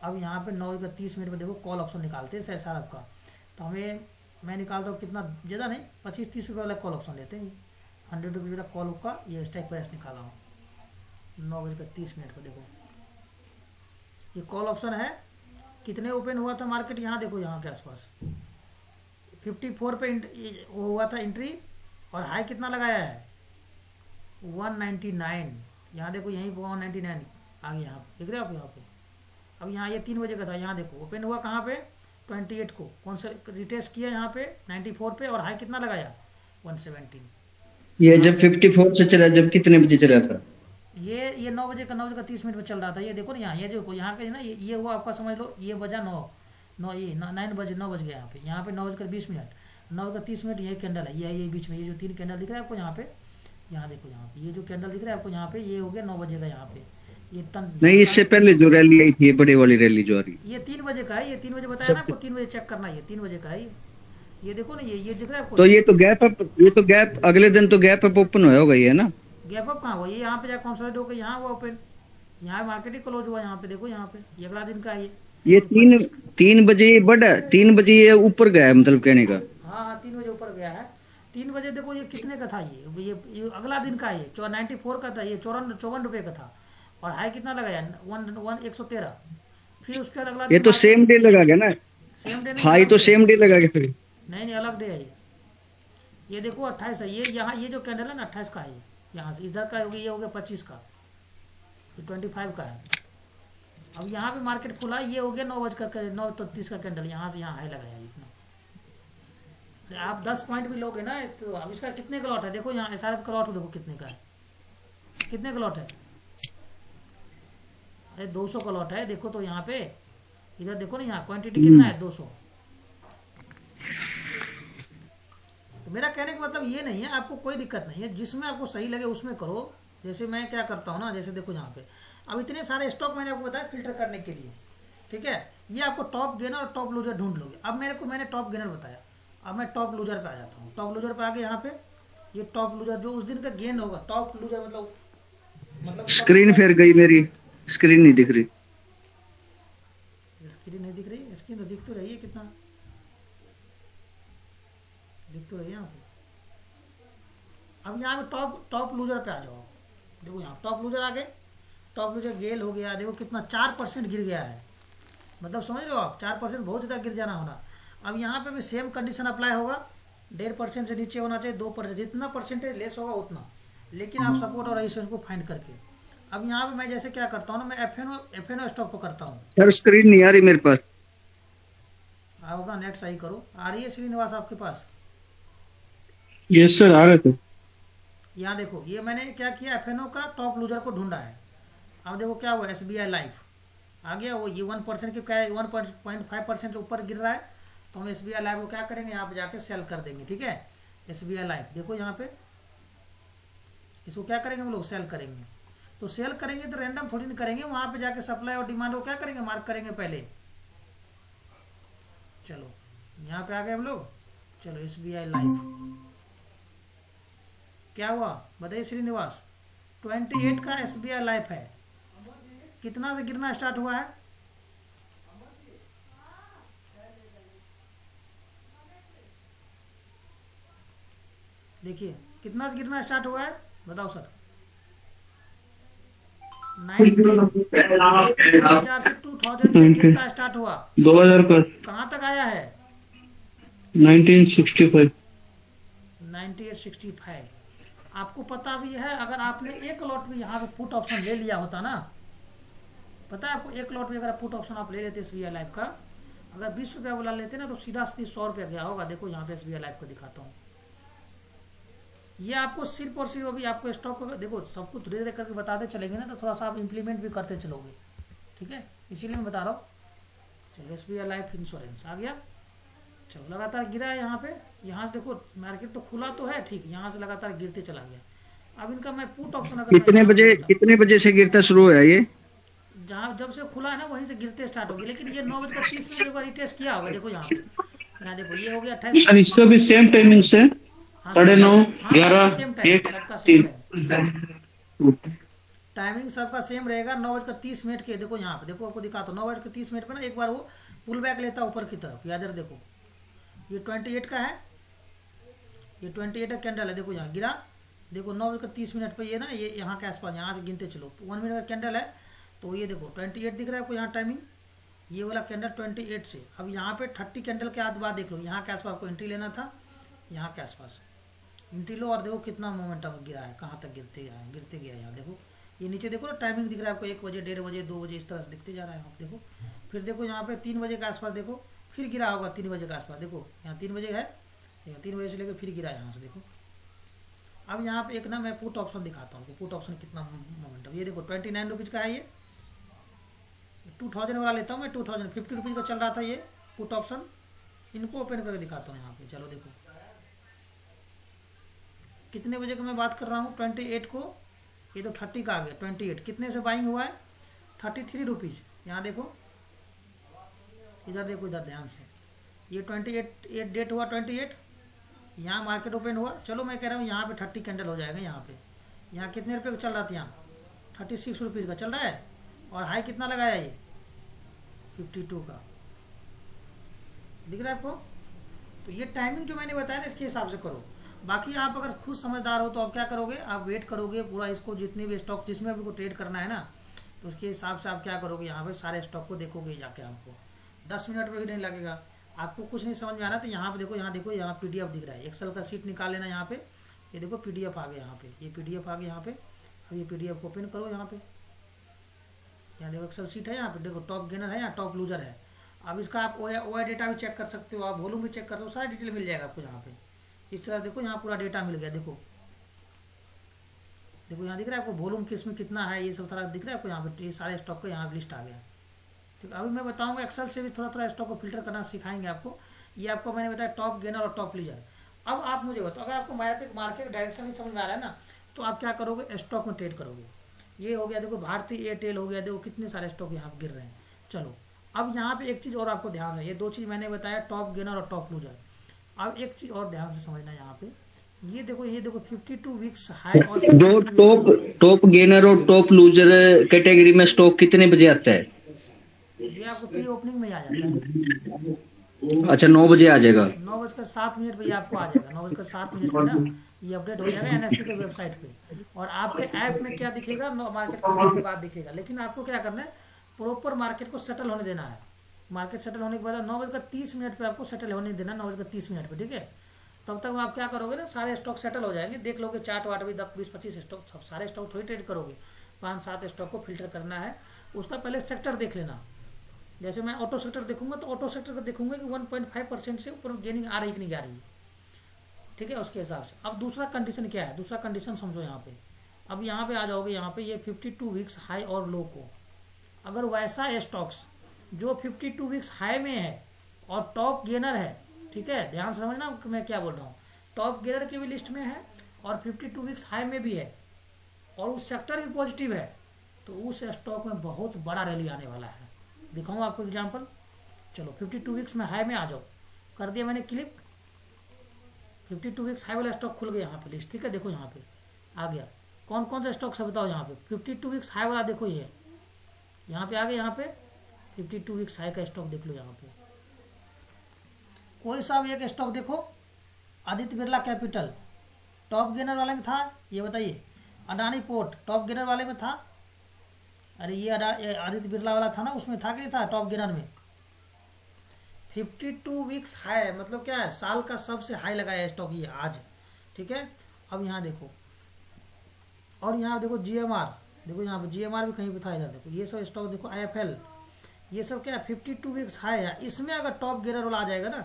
अब यहाँ पे 9:30 पे देखो कॉल ऑप्शन निकालते हैं SRF का। तो हमें मैं निकालता हूँ कितना, ज़्यादा नहीं 25-30 रुपये वाला कॉल ऑप्शन लेते हैं। 100 रुपये वाला कॉल का ये स्ट्राइक प्राइस निकाला हूँ 9:30 पर। देखो ये कॉल ऑप्शन है, कितने ओपन हुआ था मार्केट, यहाँ देखो यहाँ के आसपास 54 पे हुआ था एंट्री, और हाई कितना लगाया है 199। यहाँ देखो यहीं पर 199 आ गया, यहाँ पे देख रहे हो आप यहाँ पे। अब यहाँ ये 3 बजे का था, यहाँ देखो ओपन हुआ कहाँ पे 28 को, कौन सा रिटेस्ट किया यहाँ पे 94 पे, और हाई कितना लगाया 117। ये जब 54 से चला, जब कितने बजे चला था, ये 9 बजे का 9:30 पे चल रहा था। ये देखो ना यहाँ, ये जो यहाँ का ना ये हुआ आपका, समझ लो ये बजा 9 बजे 9 बज गया यहाँ पे 9:20, 9:30 यही कैंडल है, ये बीच में ये जो 3 कैंडल दिख रहा है आपको यहाँ पे, यहाँ देखो यहाँ पे ये जो कैंडल दिख रहा है आपको यहाँ पे, ये हो गया 9 बजे का यहाँ पे। ये नहीं इससे पहले जो रैली आई थी, ये बड़े वाली रैली जो आ रही, ये 3 बजे का है, ये 3 बजे बताया ना आपको, 3 बजे चेक करना, ये 3 बजे का है। ये देखो ना ये दिख रहा है आपको। तो ये तो गैप अगले दिन तो गैप अप ओपन हुआ होगा ये ना, गैप अप कहाँ हुआ, ये यहाँ पे जाकर कंसोलिडेट होकर यहाँ हुआ ओपन, यहाँ मार्केट ही क्लोज हुआ यहाँ पे, देखो यहाँ पे ये अगला दिन का है ये 3 बजे ये बढ़ा, 3 बजे ये ऊपर गया है, मतलब कहने का। हाँ 3 बजे ऊपर गया है। 3 बजे देखो ये कितने का था, ये अगला दिन का है, ये 94 का था, ये 54 रुपये का था, और हाई कितना लगाया 113। फिर उसके बाद अगला ये तो सेम डे लगा गया ना, सेम डे हाई तो सेम डे लगा गया फिर। नहीं अलग डे है ये देखो 28 है, ये यहाँ ये जो कैंडल है ना 28 का है, यहाँ से इधर का ये हो गया 25 का, ये 25 का है। अब यहाँ पे मार्केट खुला, ये हो गया 9:30 का कैंडल, यहाँ से यहाँ हाई लगाया इतना, आप 10 पॉइंट भी लोगे ना तो अब इसका कितने का लॉट है देखो, यहाँ SRF का लॉट देखो कितने का है, कितने का लॉट है, अरे 200 का लॉट है देखो। तो यहाँ पे इधर देखो ना, यहाँ क्वांटिटी कितना है 200। तो मेरा कहने का मतलब ये नहीं है, आपको कोई दिक्कत नहीं है, जिसमें आपको सही लगे उसमें करो। जैसे मैं क्या करता हूँ ना, जैसे देखो यहाँ पे अब इतने सारे स्टॉक मैंने आपको बताया फिल्टर करने के लिए, ठीक है। ये आपको टॉप गेनर और टॉप लूजर ढूंढ लोगे। अब मैंने टॉप गेनर बताया, अब मैं टॉप लूजर पे आ जाता हूँ। टॉप लूजर पे आगे यहाँ पे ये टॉप लूजर जो उस दिन का गेन होगा, टॉप लूजर मतलब स्क्रीन फेर गई मेरी, स्क्रीन नहीं दिख रही। स्क्रीन नहीं दिख रही, स्क्रीन तो दिख तो रही है, कितना दिख तो रही है यहाँ पे। अब यहाँ पे टॉप लूजर पे आ जाओ, देखो यहाँ टॉप लूजर आ गए, टॉप लूजर गेल हो गया, देखो कितना 4% गिर गया है, मतलब समझ रहे हो आप, 4% बहुत ज़्यादा गिर जाना होना। अब यहाँ पे भी सेम कंडीशन अप्लाई होगा, 1.5% से नीचे होना चाहिए, 2%, जितना परसेंटेज लेस होगा उतना, लेकिन आप सपोर्ट और रेजिस्टेंस को फाइंड करके। अब यहाँ पे मैं जैसे क्या करता हूँ ना, मैं एफएनओ स्टॉक को करता हूँ। सर स्क्रीन नहीं आ रही मेरे पास। आप अपना नेट सही करो। आ रही है श्रीनिवास आपके पास? यस सर, आ रहे थे। यहाँ देखो ये मैंने क्या किया, एफएनओ का टॉप लूजर को ढूंढा है। अब देखो क्या हुआ, SBI लाइफ आ गया, वो ये 1% की क्या है, 1.5% से ऊपर गिर रहा है, तो हम SBI लाइफ को क्या करेंगे, यहाँ पे जाके सेल कर देंगे, ठीक है। SBI लाइफ देखो यहाँ पे, इसको क्या करेंगे हम लोग, सेल करेंगे। तो सेल करेंगे तो रैंडम थोड़ी नहीं करेंगे, वहां पे जाके सप्लाई और डिमांड को क्या करेंगे, मार्क करेंगे पहले। चलो यहाँ पे आ गए हम लोग, चलो SBI लाइफ क्या हुआ बताइए श्रीनिवास, 28 का SBI लाइफ है, कितना से गिरना स्टार्ट हुआ है, देखिए कितना से गिरना स्टार्ट हुआ है, बताओ सर। 2000 से 2000 से कितना स्टार्ट हुआ, 2000 का कहाँ तक आया है, 1965। 9865। आपको पता भी है, अगर आपने एक लॉट भी यहाँ पे पुट ऑप्शन ले लिया होता ना, पता है आपको, एक लॉट भी अगर पुट ऑप्शन आप ले लेते SBI लाइफ का, अगर 20 रुपया वाला लेते ना तो सीधा 100 रुपया गया होगा। देखो यहाँ पे SBI लाइफ को दिखाता हूँ, ये आपको सिर्फ और सिर्फ अभी आपको स्टॉक को देखो, सब कुछ धीरे धीरे करके बताते चलेंगे ना, तो थोड़ा सा आप इंप्लीमेंट भी करते चलोगे, ठीक है, इसीलिए मैं बता रहा हूँ। चलो SBI लाइफ इंश्योरेंस आ गया, चलो लगातार गिरा है यहाँ पे, यहाँ से देखो मार्केट तो खुला तो है ठीक, यहाँ से लगातार गिरते चला गया। अब इनका मैं पुट ऑप्शन कितने बजे से गिरता शुरू हुआ ये, जहाँ जब से खुला है ना वहीं से गिरते स्टार्ट हो गए, लेकिन ये 9:30 एक बार रिटेस्ट किया होगा, देखो यहाँ पे, यहाँ देखो ये हो गया 28। सर इसका भी सेम टाइमिंग से 9:30, 11, 1, 3। टाइमिंग सबका सेम रहेगा, 9:30 के। देखो यहाँ पे देखो, आपको दिखाता हूँ 9:30 पे ना एक बार वो पुल बैक लेता है ऊपर की तरफ, याद देखो ये 28 का है, ये 28 का कैंडल है, देखो यहाँ गिरा, देखो 9:30 पे ये ना, ये यहाँ के आसपास, यहाँ से गिनते चलो 1 मिनट का कैंडल है, तो ये देखो 28 दिख रहा है आपको यहाँ टाइमिंग, ये वाला कैंडल 28 से। अब यहाँ पे 30 कैंडल के बाद देख लो, यहाँ के आसपास आपको एंट्री लेना था, यहाँ के आसपास एंट्री लो, और देखो कितना मोमेंटम गिरा है, कहाँ तक गिरते गया यहाँ देखो, ये नीचे देखो ना टाइमिंग दिख रहा है आपको, 1 बजे, 1:30 बजे, 2 बजे, इस तरह से दिखते जा रहा है, आप देखो। फिर देखो यहाँ पे 3 बजे के आसपास देखो, फिर गिरा होगा 3 बजे के आसपास, देखो यहाँ 3 बजे है, 3 बजे से लेकर फिर गिरा यहाँ से देखो। अब यहाँ पे एक ना मैं पुट ऑप्शन दिखाता हूँ, पुट ऑप्शन कितना मोमेंटम, ये देखो 29 रुपीज़ का है, ये 2000 वाला लेता हूँ मैं, 2050 रुपीज़ का चल रहा था ये पुट ऑप्शन, इनको ओपन करके दिखाता हूँ यहाँ पे। चलो देखो कितने बजे का मैं बात कर रहा हूँ, 28 को, ये तो 30 का आ गया, 28 कितने से बाइंग हुआ है, 33 रुपीज़। यहाँ देखो, इधर देखो, इधर ध्यान से, ये 28 डेट हुआ 28, यहाँ मार्केट ओपन हुआ। चलो मैं कह रहा हूँ यहाँ पे 30 कैंडल हो जाएगा, यहाँ पे, यहाँ कितने रुपये का चल रहा था, यहाँ 36 रुपीज़ का चल रहा है, और हाई कितना लगाया ये 52 का, दिख रहा है आपको। तो ये टाइमिंग जो मैंने बताया ना, इसके हिसाब से करो। बाकी आप अगर खुद समझदार हो तो आप क्या करोगे, आप वेट करोगे पूरा, इसको जितने भी स्टॉक जिसमें आपको ट्रेड करना है ना, तो उसके हिसाब से आप क्या करोगे, यहाँ पे सारे स्टॉक को देखोगे जाके, आपको 10 मिनट में भी नहीं लगेगा। आपको कुछ नहीं समझ में आ रहा तो यहाँ पे देखो, यहाँ देखो, यहाँ PDF दिख रहा है, एक्सेल का सीट निकाल लेना यहाँ पे, ये देखो PDF आ गया यहाँ पे, ये PDF आ गया यहाँ पे। अब ये PDF को ओपन करो यहाँ पे, यहाँ देखो एक्सेल सीट है, यहाँ पे देखो टॉप गेनर है, यहाँ टॉप लूजर है। अब इसका आप ओ डेटा भी चेक कर सकते हो, आप वॉल्यूम भी चेक कर सकते हो, सारा डिटेल मिल जाएगा आपको यहाँ पे। इस तरह देखो यहाँ पूरा डेटा मिल गया। देखो देखो यहाँ दिख रहा है आपको वॉल्यूम किसमें कितना है, ये सब सारा दिख रहा है आपको यहाँ पे। ये सारे स्टॉक का यहाँ लिस्ट आ गया। ठीक है, अभी मैं बताऊंगा एक्सेल से भी थोड़ा थोड़ा स्टॉक को फिल्टर करना सिखाएंगे आपको। ये आपको मैंने बताया टॉप गेनर और टॉप लीजर। अब आप मुझे बताओ, अगर आपको मार्केट डायरेक्शन नहीं समझ में आ रहा है ना, तो आप क्या करोगे, स्टॉक में ट्रेड करोगे। ये हो गया देखो भारतीय एयरटेल हो गया, देखो कितने सारे स्टॉक यहाँ गिर रहे हैं। चलो अब यहाँ पे एक चीज़ और आपको ध्यान है, ये दो चीज़ मैंने बताया टॉप गेनर और टॉप लूजर। अब एक चीज़ और ध्यान से समझना यहाँ पे, ये देखो 52 वीक्स हाई और जो टॉप गेनर और टॉप लूजर कैटेगरी में स्टॉक कितने बजे आता है? ये आपको प्री ओपनिंग में ही आ जाता है। अच्छा 9 बजे आ जाएगा। 9:07 पे आपको आ जाएगा। 9:07 पे ना ये अपडेट हो जाएगा एनएससी के वेबसाइट पे, और आपके ऐप में क्या दिखेगा, मार्केट खुलने के बाद दिखेगा। लेकिन आपको क्या करना है, प्रॉपर मार्केट को सेटल होने देना है। मार्केट सेटल होने के बाद 9:30 पे आपको सेटल होने देना, 9:30 पे। ठीक है, तब तक आप क्या करोगे ना, सारे स्टॉक सेटल हो जाएंगे। देख लोगे चार्ट वार्ट भी 10-20-25 स्टॉक, सब सारे स्टॉक थोड़ी ट्रेड करोगे। 5-7 स्टॉक को फिल्टर करना है। उसका पहले सेक्टर देख लेना। जैसे मैं ऑटो सेक्टर देखूंगा तो ऑटो सेक्टर को देखूंगा कि 1.5% से ऊपर गेनिंग आ रही कि नहीं आ रही है। ठीक है, उसके हिसाब से। अब दूसरा कंडीशन क्या है, दूसरा कंडीशन समझो यहाँ पे। अब यहाँ पे आ जाओगे, यहाँ पे ये 52 वीक्स हाई और लो को, अगर वैसा स्टॉक्स जो 52 वीक्स हाई में है और टॉप गेनर है, ठीक है, ध्यान से समझना मैं क्या बोल रहा हूँ, टॉप गेनर की भी लिस्ट में है और 52 वीक्स हाई में भी है, और उस सेक्टर भी पॉजिटिव है, तो उस स्टॉक में बहुत बड़ा रैली आने वाला है। दिखाऊंगा आपको एग्जांपल। चलो 52 वीक्स में हाई में आ जाओ, कर दिया मैंने क्लिक। 52 वीक्स हाई वाला स्टॉक खुल गया यहाँ पे लिस्ट। ठीक है, देखो यहाँ पे आ गया। कौन कौन सा स्टॉक है बताओ यहाँ पे। 52 वीक्स हाई वाला देखो, ये यहाँ पे आ गया। यहाँ पे 52 वीक्स हाई का स्टॉक देख लो। यहाँ पे कोई सा भी एक स्टॉक देखो। Aditya Birla capital top gainer वाले में था, ये बताइए। अडानी पोर्ट टॉप गेनर वाले में था। अरे ये आदित्य बिरला वाला था ना, उसमें था कि नहीं था टॉप गेनर में। 52 वीक्स हाई मतलब क्या है, साल का सबसे हाई लगाया स्टॉक ये आज। ठीक है, अब यहाँ देखो, और यहाँ देखो जीएमआर, देखो यहाँ पे जीएमआर भी कहीं पे था। इधर देखो ये सब स्टॉक देखो, आईएफएल, ये सब क्या है 52 वीक्स हाई है। इसमें अगर टॉप गेनर वाला आ जाएगा ना,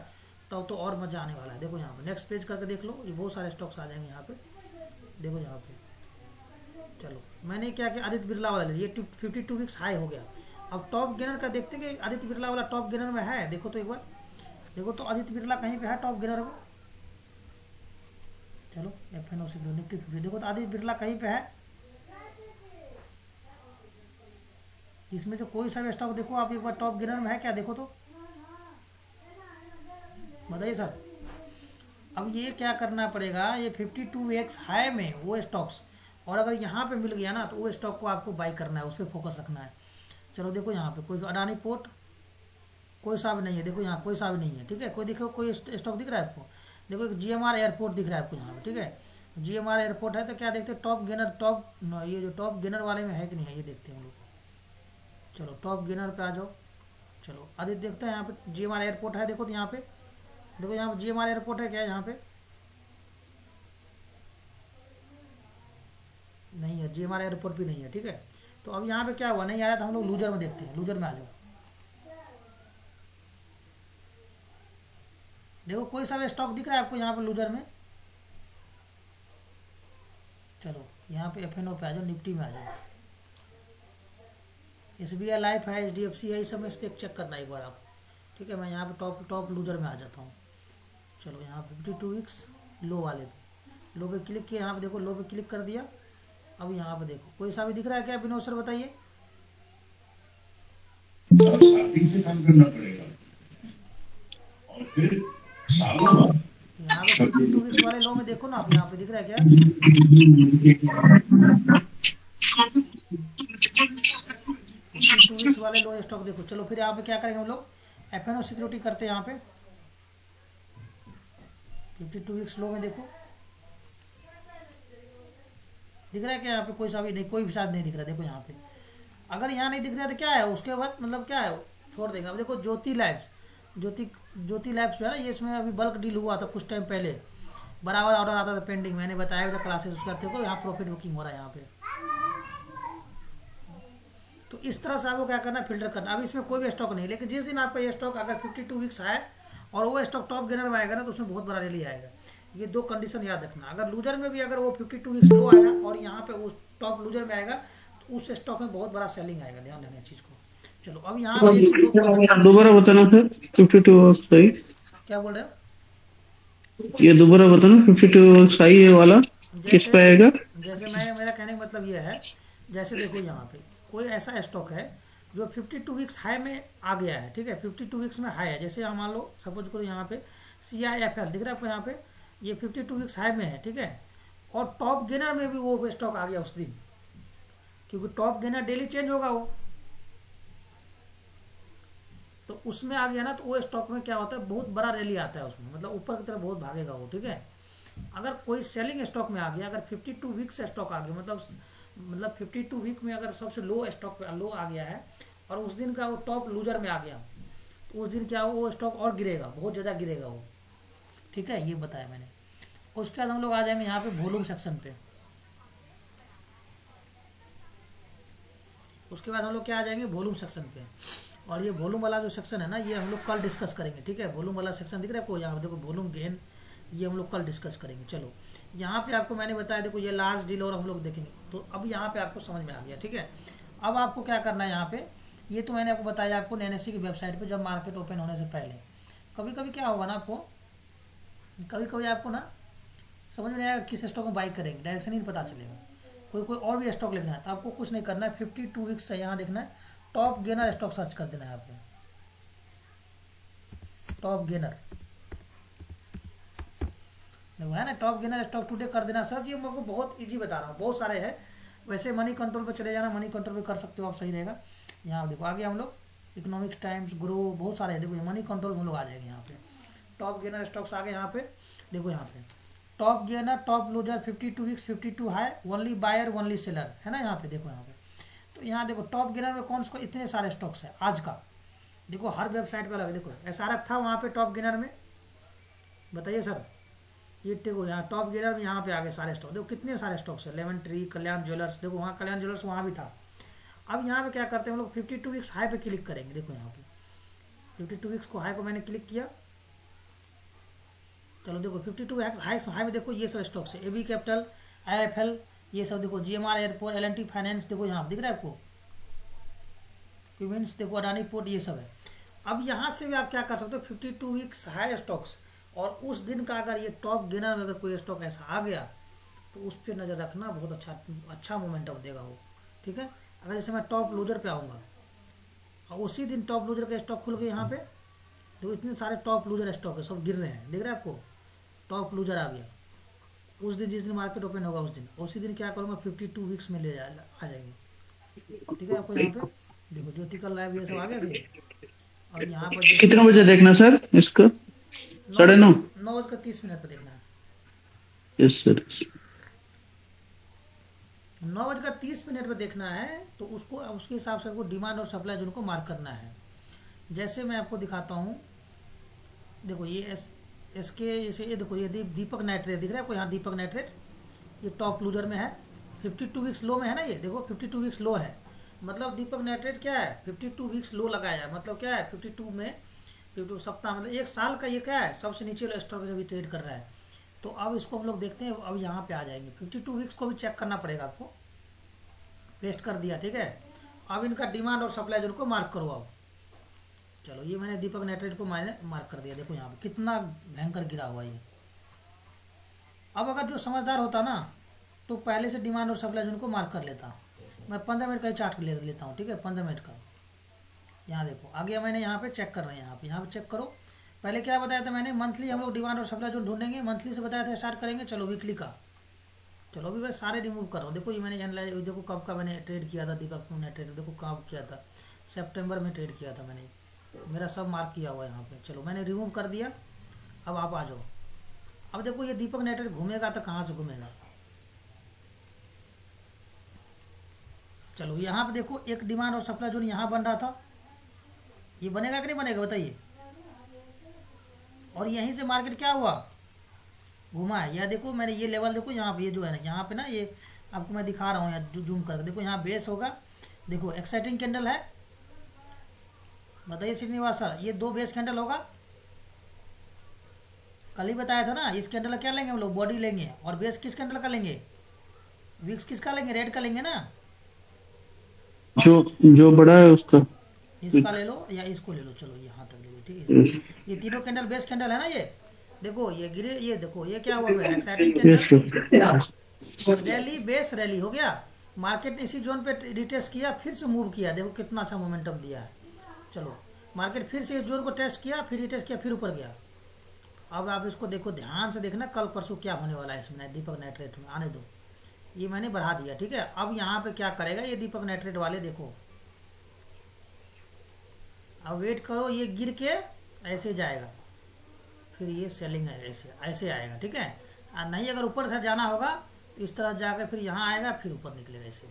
तब तो और मजा आने वाला है। देखो यहाँ पे नेक्स्ट पेज करके देख लो, ये बहुत सारे स्टॉक्स आ जाएंगे यहाँ पे। देखो यहाँ पे, चलो मैंने क्या किया, आदित्य बिरला वाला ले, ये 52 वीक्स हाई हो गया। अब टॉप गेनर का देखते कि आदित्य बिरला वाला टॉप गेनर में है। देखो तो एक बार देखो तो आदित्य बिरला कहीं पे है टॉप गेनर में। चलो FNO निफ्टी 50 देखो तो आदित्य बिरला कहीं पे है। इसमें से कोई सा भी स्टॉक देखो आप एक बार, टॉप गेनर में है क्या, देखो तो बताइए सर। अब ये क्या करना पड़ेगा, ये 52 वीक्स हाई में वो स्टॉक्स, और अगर यहाँ पे मिल गया ना तो वो स्टॉक को आपको बाई करना है, उस पर फोकस रखना है। चलो देखो यहाँ पे कोई अडानी पोर्ट कोई सा भी नहीं है। देखो यहाँ कोई सा भी नहीं है। ठीक है, कोई देखो कोई स्टॉक दिख रहा है आपको। देखो एक जीएमआर एयरपोर्ट दिख रहा है आपको यहाँ पे। ठीक है, जीएमआर एयरपोर्ट है तो क्या देखते हैं, टॉप गेनर, टॉप ये जो टॉप गेनर वाले में है कि नहीं है, ये देखते हैं हम लोग। चलो टॉप गेनर पे आ जाओ। चलो आदित्य देखते हैं यहाँ पे जीएमआर एयरपोर्ट है। देखो तो यहाँ पे देखो, यहाँ पे जीएमआर एयरपोर्ट है क्या, यहाँ पे नहीं है, जीएमआर एयरपोर्ट भी नहीं है। ठीक है, तो अब यहाँ पे क्या हुआ, नहीं आ रहा था, हम लोग लूजर में देखते हैं। लूजर में आ जाओ। देखो कोई सा भी स्टॉक दिख रहा है आपको यहाँ पे लूजर में। चलो यहाँ पे FNO पे आ जाओ, निफ्टी में आ जाओ। SBI लाइफ है, HDFC है, ये सब में से चेक करना एक बार आप। ठीक है, मैं यहाँ पे टॉप लूजर में आ जाता हूँ। चलो यहाँ 52 वीक्स लो वाले पे, लो पे क्लिक किया। यहाँ पे देखो लो पे क्लिक कर दिया। अब यहाँ पे देखो कोई सा भी दिख रहा है क्या विनोद सर, बताइए। से काम करना पड़ेगा और फिर सालों बाद यहाँ पे 52 वीक्स वाले लो में देखो ना आप, यहाँ पे दिख रहा है क्या, 52 वीक्स वाले लो स्टॉक देखो। चलो फिर यहाँ पे क्या करेंगे हम लोग, FNO सिक्योरिटी करते हैं। यहाँ पे 52 वीक्स लो में देखो दिख रहा है क्या, यहाँ पे कोई सा भी नहीं, कोई भी शायद नहीं दिख रहा। देखो यहाँ पे अगर यहाँ नहीं दिख रहा तो क्या है, उसके बाद मतलब क्या है, छोड़ देंगे। अब देखो ज्योति लैब्स जो है ना, ये इसमें अभी बल्क डील हुआ था कुछ टाइम पहले, बराबर ऑर्डर आता था पेंडिंग, मैंने बताया था क्लासेस उसका। देखो यहाँ प्रॉफिट बुकिंग हो रहा है यहाँ पे। तो इस तरह से आपको क्या करना है, फिल्टर करना। अब इसमें कोई भी स्टॉक नहीं, लेकिन जिस दिन आपका ये स्टॉक अगर 52 वीक्स आए और वो स्टॉक टॉप गेनर में आएगा ना, तो उसमें बहुत बड़ा रैली आएगा। ये दो कंडीशन याद रखना। अगर लूजर में भी अगर वो 52 वीक्स लो आएगा और यहाँ पे उस टॉप लूजर में आएगा, तो उस स्टॉक में बहुत बड़ा सेलिंग आएगा। ध्यान देना इस चीज को। चलो अब यहाँ पे दोबारा बताना सर, 52 सही, क्या बोल रहे हो? ये दोबारा बताना, 52 सही है वाला किस पे आएगा? जैसे मेरा कहने का मतलब ये है, जैसे देखो यहाँ पे कोई ऐसा स्टॉक है जो 52 वीक्स हाई में आ गया है, ठीक है, 52 वीक्स में हाई है। जैसे मान लो सपोज करो यहाँ पे CIFL दिख रहा है आपको, यहाँ पे ये 52 वीक्स हाई में है, ठीक है, और टॉप गेनर में भी वो स्टॉक आ गया उस दिन, क्योंकि टॉप गेनर डेली चेंज होगा वो, तो उसमें आ गया ना, तो वो स्टॉक में क्या होता है, बहुत बड़ा रैली आता है उसमें, मतलब ऊपर की तरफ बहुत भागेगा वो, ठीक है। अगर कोई सेलिंग स्टॉक में आ गया, अगर 52 वीक्स स्टॉक आ गया, मतलब 52 वीक में अगर सबसे लो स्टॉक पे लो आ गया है और उस दिन का वो टॉप लूजर में आ गया, तो उस दिन क्या हो, वो स्टॉक और गिरेगा, बहुत ज़्यादा गिरेगा वो, ठीक है, ये बताया मैंने। उसके बाद हम लोग आ जाएंगे यहाँ पे वॉल्यूम सेक्शन पे। उसके बाद हम लोग क्या आ जाएंगे, वॉल्यूम सेक्शन पे। और ये वॉल्यूम वाला जो सेक्शन है ना, ये हम लोग कल डिस्कस करेंगे, ठीक है। वॉल्यूम वाला सेक्शन दिख रहा है आपको, यहाँ पे देखो वॉल्यूम गेन, ये हम लोग कल डिस्कस करेंगे। चलो यहाँ पे आपको मैंने बताया, देखो ये लार्ज डील और हम लोग देखेंगे, तो अब यहाँ पे आपको समझ में आ गया, ठीक है। अब आपको क्या करना है यहाँ पे, ये तो मैंने आपको बताया आपको NSE की वेबसाइट पे, जब मार्केट ओपन होने से पहले कभी कभी क्या होगा ना, आपको कभी कभी आपको ना समझ में नहीं आएगा किस स्टॉक में बाई करेंगे, डायरेक्शन ही नहीं पता चलेगा। कोई और भी स्टॉक लेना है तो आपको कुछ नहीं करना है, 52 वीक्स से यहाँ देखना है, टॉप गेनर स्टॉक सर्च कर देना है यहाँ पे, टॉप गेनर देखो है ना, टॉप गेनर स्टॉक टुडे कर देना सर्च। ये मैं आपको बहुत इजी बता रहा हूँ, बहुत सारे हैं। वैसे मनी कंट्रोल पे चले जाना, मनी कंट्रोल पे कर सकते हो आप, सही रहेगा। यहाँ देखो आगे हम लोग इकोनॉमिक्स टाइम्स, ग्रो, बहुत सारे हैं। देखो ये मनी कंट्रोल हम लोग आ जाएंगे यहाँ पे, टॉप गेनर स्टॉक्स आ गए यहाँ पे। देखो यहाँ पे top gainer, top loser, 52 weeks, 52 high, only buyer only seller, है ना यहाँ पे। देखो यहाँ पे, तो यहाँ देखो टॉप गेनर में कौन सा, इतने सारे स्टॉक्स है आज का। देखो हर वेबसाइट पर अलग, देखो SRF था वहाँ पे टॉप गेनर में, बताइए सर। ये देखो यहाँ टॉप गेनर में यहाँ पे आ गए सारे स्टॉक, देखो कितने सारे स्टॉक्स है, लेमन ट्री, कल्याण ज्वेलर्स, देखो वहाँ कल्याण ज्वेलर्स वहाँ भी था। अब यहाँ पे क्या करते हैं हम लोग, 52 वीक्स हाई पे क्लिक करेंगे। देखो यहाँ पे 52 वीक्स को हाई को मैंने क्लिक किया। चलो देखो 52 हाई में देखो ये सब स्टॉक्स है, AB कैपिटल, IIFL, ये सब देखो, GMR एयरपोर्ट, L&T फाइनेंस, देखो यहाँ दिख रहा है आपको, क्यूमिंस, देखो अडानी पोर्ट, ये सब है। अब यहाँ से भी आप क्या कर सकते हो, 52 वीक्स हाई स्टॉक्स, और उस दिन का अगर ये टॉप गेनर में अगर कोई स्टॉक ऐसा आ गया तो उस पर नज़र रखना, बहुत अच्छा मोमेंटम देगा वो, ठीक है। अगर जैसे मैं टॉप लूजर पे आऊँगा और उसी दिन टॉप लूजर का स्टॉक खुल गए यहाँ पे, देखो इतने सारे टॉप लूजर स्टॉक है, सब गिर रहे हैं, दिख रहा है आपको, टॉप लूजर आ गया। उस दिन जिस दिन मार्केट ओपन होगा उसी दिन क्या करूँगा, 52 वीक्स में आ जाएंगे, ठीक है। आपको यहाँ पे देखो ज्योतिकल लाइव ये सब आ गया। और यहाँ पर कितने बजे देखना सर इसको? 9:30 पर देखना है। यस सर, 9:30 पर देखना है। तो उसको उसके हिसाब से आपको डिमांड और सप्लाई जोन को मार्क करना है। जैसे मैं आपको दिखाता हूँ, देखो ये इसके जैसे ये देखो, ये दीपक नाइट्रेट दिख रहा है आपको, यहाँ दीपक नाइट्रेट ये टॉप लूजर में है, 52 वीक्स लो में है ना, ये देखो 52 वीक्स लो है, मतलब दीपक नाइट्रेट क्या है, 52 वीक्स लो लगाया है, मतलब क्या है 52 में 52 सप्ताह, मतलब एक साल का ये क्या है, सबसे नीचे वाला स्टॉक से भी ट्रेड कर रहा है। तो अब इसको हम लोग देखते हैं, अब यहाँ पे आ जाएंगे, 52 वीक्स को भी चेक करना पड़ेगा आपको। पेस्ट कर दिया, ठीक है। अब इनका डिमांड और सप्लाई जोन को मार्क करो। अब चलो ये मैंने दीपक नाइट्रेट को मैंने मार्क कर दिया, देखो यहाँ पे कितना भयंकर गिरा हुआ ये। अब अगर जो समझदार होता ना तो पहले से डिमांड और सप्लाई जोन को मार्क कर लेता। मैं 15 मिनट का ही चार्ट ले लेता हूँ, ठीक है, 15 मिनट का। यहाँ देखो आ गया, मैंने यहाँ पे चेक करना है, यहाँ पे चेक करो। पहले क्या बताया था मैंने, मंथली हम लोग डिमांड और सप्लाई जोन ढूंढेंगे, मंथली से बताया था स्टार्ट करेंगे। चलो वीकली का, चलो अभी मैं सारे रिमूव कर रहा हूँ। देखो ये मैंने एनालाइज, देखो कब का मैंने ट्रेड किया था दीपक नाइट्रेट, देखो कब किया था, सितंबर में ट्रेड किया था मैंने, मेरा सब मार्क किया हुआ है यहाँ पे। चलो मैंने रिमूव कर दिया। अब आप आ जाओ। अब देखो ये दीपक नाइट्रेट घूमेगा तो कहाँ से घूमेगा। चलो यहाँ पे देखो एक डिमांड और सप्लाई जोन यहाँ बन रहा था, ये बनेगा कि नहीं बनेगा बताइए। और यहीं से मार्केट क्या हुआ, घुमा है। यह देखो मैंने ये लेवल देखो यहाँ पे, ये जो है ना यहाँ पे ना, ये आपको मैं दिखा रहा हूँ यहाँ जूम करके, देखो यहाँ बेस होगा देखो एक्साइटिंग कैंडल है, बताइए श्रीनिवास सर, ये 2 बेस कैंडल होगा। कल ही बताया था ना, इस कैंडल का क्या लेंगे हम लोग, बॉडी लेंगे, और बेस किस कैंडल का लेंगे, विक्स किसका लेंगे, रेड का लेंगे ना। जो बड़ा है उसका, इसका ले लो या इसको ले लो, चलो यहाँ तक ले लो, ठीक है। ये तीनों कैंडल बेस कैंडल है ना, ये देखो ये गिरे, ये देखो ये क्या हुआ, exciting yes candle, sir. Rally base rally हो गया। मार्केट ने इसी जोन पे रिटेस्ट किया, फिर से मूव किया, देखो कितना अच्छा मोमेंटम दिया है। चलो मार्केट फिर से इस जोन को टेस्ट किया, फिर रिटेस्ट किया, फिर ऊपर गया। अब आप इसको देखो, ध्यान से देखना कल परसों क्या होने वाला है इसमें, दीपक नाइट्रेट में। आने दो, ये मैंने बढ़ा दिया, ठीक है। अब यहाँ पे क्या करेगा ये दीपक नाइट्रेट वाले, देखो अब वेट करो, ये गिर के ऐसे जाएगा, फिर ये सेलिंग है, ऐसे ऐसे आएगा, ठीक है। और नहीं अगर ऊपर से जाना होगा तो इस तरह जाकर फिर यहाँ आएगा, फिर ऊपर निकलेगा ऐसे,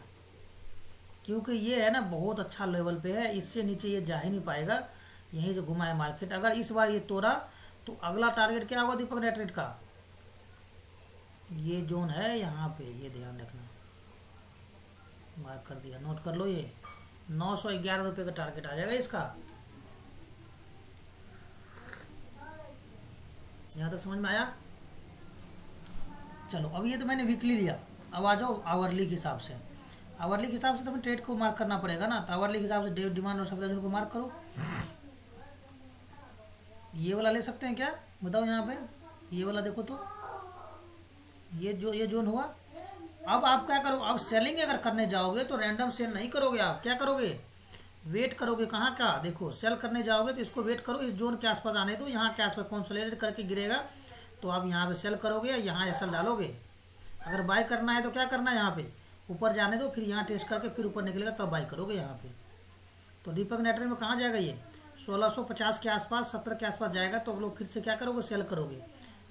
क्योंकि ये है ना बहुत अच्छा लेवल पे है, इससे नीचे ये जा ही नहीं पाएगा। यहीं से घुमा है मार्केट, अगर इस बार ये तोड़ा तो अगला टारगेट क्या होगा दीपक नाइट्रेट का, ये जोन है यहाँ पे, ये ध्यान रखना, मार्क कर दिया, नोट कर लो, ये 911 रुपये का टारगेट आ जाएगा इसका। यहाँ तक समझ में आया। चलो अब ये तो मैंने वीकली लिया, अब आ जाओ आवरली के हिसाब से। आवरली के हिसाब से तो हमें ट्रेड को मार्क करना पड़ेगा ना, तो आवरली के हिसाब से डिमांड और सप्लाई को मार्क करो। ये वाला ले सकते हैं क्या, बताओ यहाँ पे, ये वाला देखो तो, ये जोन हुआ। अब आप क्या करोगे, अब सेलिंग अगर करने जाओगे तो रैंडम सेल नहीं करोगे, आप क्या करोगे, वेट करोगे। कहाँ का, देखो सेल करने जाओगे तो इसको वेट करो, इस जोन के आसपास आने दो, यहाँ के आसपास कंसोलिडेट करके गिरेगा तो आप यहाँ पे सेल करोगे, यहाँ एसएल डालोगे। अगर बाय करना है तो क्या करना है, यहाँ पे ऊपर जाने दो, फिर यहाँ टेस्ट करके फिर ऊपर निकलेगा तब बाय करोगे यहाँ पे। तो दीपक नाइट्रेट में कहाँ जाएगा ये 1650 के आसपास, 17 के आसपास जाएगा, तो आप लोग फिर से क्या करोगे, सेल करोगे,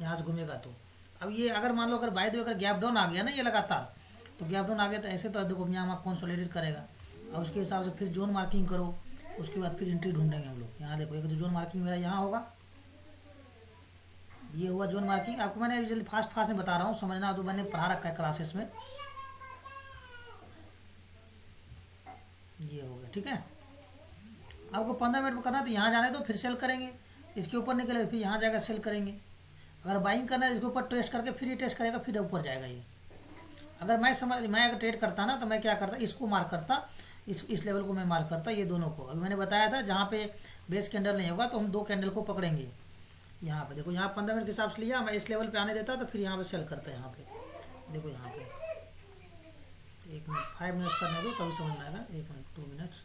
यहाँ से घूमेगा। तो अब ये अगर मान लो अगर बाय दो अगर गैप डाउन आ गया ना ये लगातार, तो गैप डाउन आ गया तो ऐसे तो देखो यहाँ कंसोलिडेट करेगा, और उसके हिसाब से फिर जोन मार्किंग करो, उसके बाद फिर एंट्री ढूंढेंगे हम लोग। यहाँ देखो एक तो जोन मार्किंग मेरा यहाँ होगा, ये हुआ जोन मार्किंग। आपको मैंने जल्दी फास्ट में बता रहा हूँ, समझना, तो मैंने पढ़ा रखा है क्लासेस में। ये हो गया, ठीक है। आपको 15 मिनट में करना, तो यहाँ जाने दो, फिर सेल करेंगे, इसके ऊपर निकलेगा, फिर यहाँ जाकर सेल करेंगे। अगर बाइंग करना है इसके ऊपर टेस्ट करके फिर ये टेस्ट करेगा, फिर ऊपर जाएगा ये। अगर मैं अगर ट्रेड करता ना तो मैं क्या करता, इसको मार्क करता, इस लेवल को मैं मार्क करता, ये दोनों को। अभी मैंने बताया था जहाँ पे बेस कैंडल नहीं होगा तो हम 2 कैंडल को पकड़ेंगे। यहाँ पे देखो, यहाँ 15 मिनट के हिसाब से लिया, मैं इस लेवल पे आने देता तो फिर यहाँ पे सेल करता है। यहाँ पे देखो, यहाँ पे 1 मिनट 5 मिनट्स करने दो तभी समझ में आएगा। 1 मिनट 2 मिनट्स,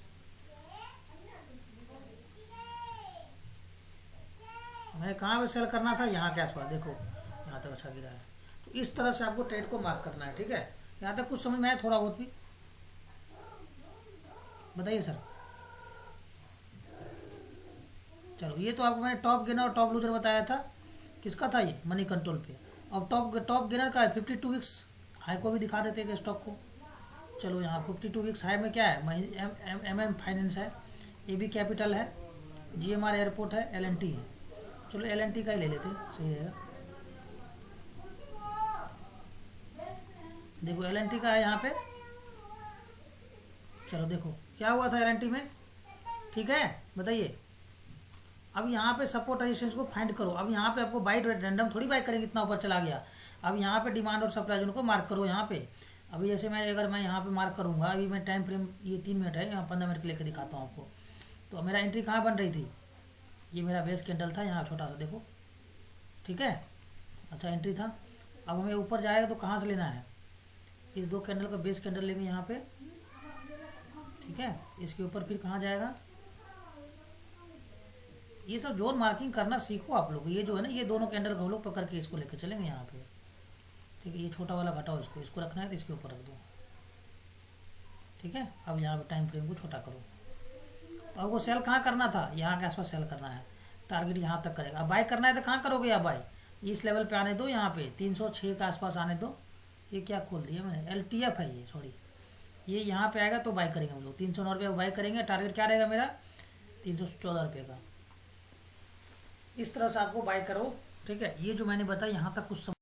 मैं कहाँ पे सेल करना था, यहाँ के आसपास, देखो यहाँ तक अच्छा गिरा है। तो इस तरह से आपको ट्रेड को मार्क करना है, ठीक है। यहाँ तक कुछ समझ में आया, थोड़ा बहुत भी बताइए सर। चलो ये तो आपको मैंने टॉप गेनर और टॉप लूजर बताया था, किसका था ये, मनी कंट्रोल पे। अब टॉप गेनर का है 52 वीक्स हाई को भी दिखा देते हैं स्टॉक को। चलो यहाँ 52 वीक्स हाई में क्या है, MM फाइनेंस है, AB कैपिटल है, GMR एयरपोर्ट है, LNT है। चलो LNT का ही ले लेते हैं, सही रहेगा। देखो LNT का है यहाँ पे, चलो देखो क्या हुआ था LNT में, ठीक है, बताइए। अब यहाँ पे सपोर्ट रेजिस्टेंस को फाइंड करो। अब यहाँ पे आपको बाई रैंडम थोड़ी बाई करेंगे, इतना ऊपर चला गया। अब यहाँ पे डिमांड और सप्लाई जोन को मार्क करो यहाँ पे। अभी जैसे अगर मैं यहाँ पे मार्क करूँगा, अभी मैं टाइम फ्रेम ये 3 मिनट है, यहाँ 15 मिनट के लेकर दिखाता हूँ आपको। तो मेरा एंट्री कहाँ बन रही थी, ये मेरा बेस कैंडल था यहाँ छोटा सा, देखो ठीक है, अच्छा एंट्री था। अब हमें ऊपर जाएगा तो कहाँ से लेना है, इस 2 कैंडल का बेस कैंडल लेंगे यहाँ पे, ठीक है। इसके ऊपर फिर कहाँ जाएगा, ये सब जोन मार्किंग करना सीखो आप लोग। ये जो है ना, ये दोनों कैंडल को हम लोग पकड़ के इसको लेकर चलेंगे यहाँ पे, ठीक है। ये छोटा वाला घटाओ, इसको रखना है तो इसके ऊपर रख दो, ठीक है। अब यहाँ पे टाइम फ्रेम को छोटा करो। तो आपको सेल कहाँ करना था, यहाँ के आसपास सेल करना है, टारगेट यहाँ तक करेगा। अब बाय करना है तो कहाँ करोगे, आप बाय इस लेवल पे आने दो, यहाँ पे 306 के आसपास आने दो। ये क्या खोल दिया मैंने, LTF है ये, सॉरी, ये यहाँ पे आएगा तो बाय करेंगे हम लोग, 309 रुपये बाय करेंगे। टारगेट क्या रहेगा मेरा, 314 रुपये का। इस तरह से आपको बाय करो, ठीक है। ये जो मैंने बताया यहाँ तक कुछ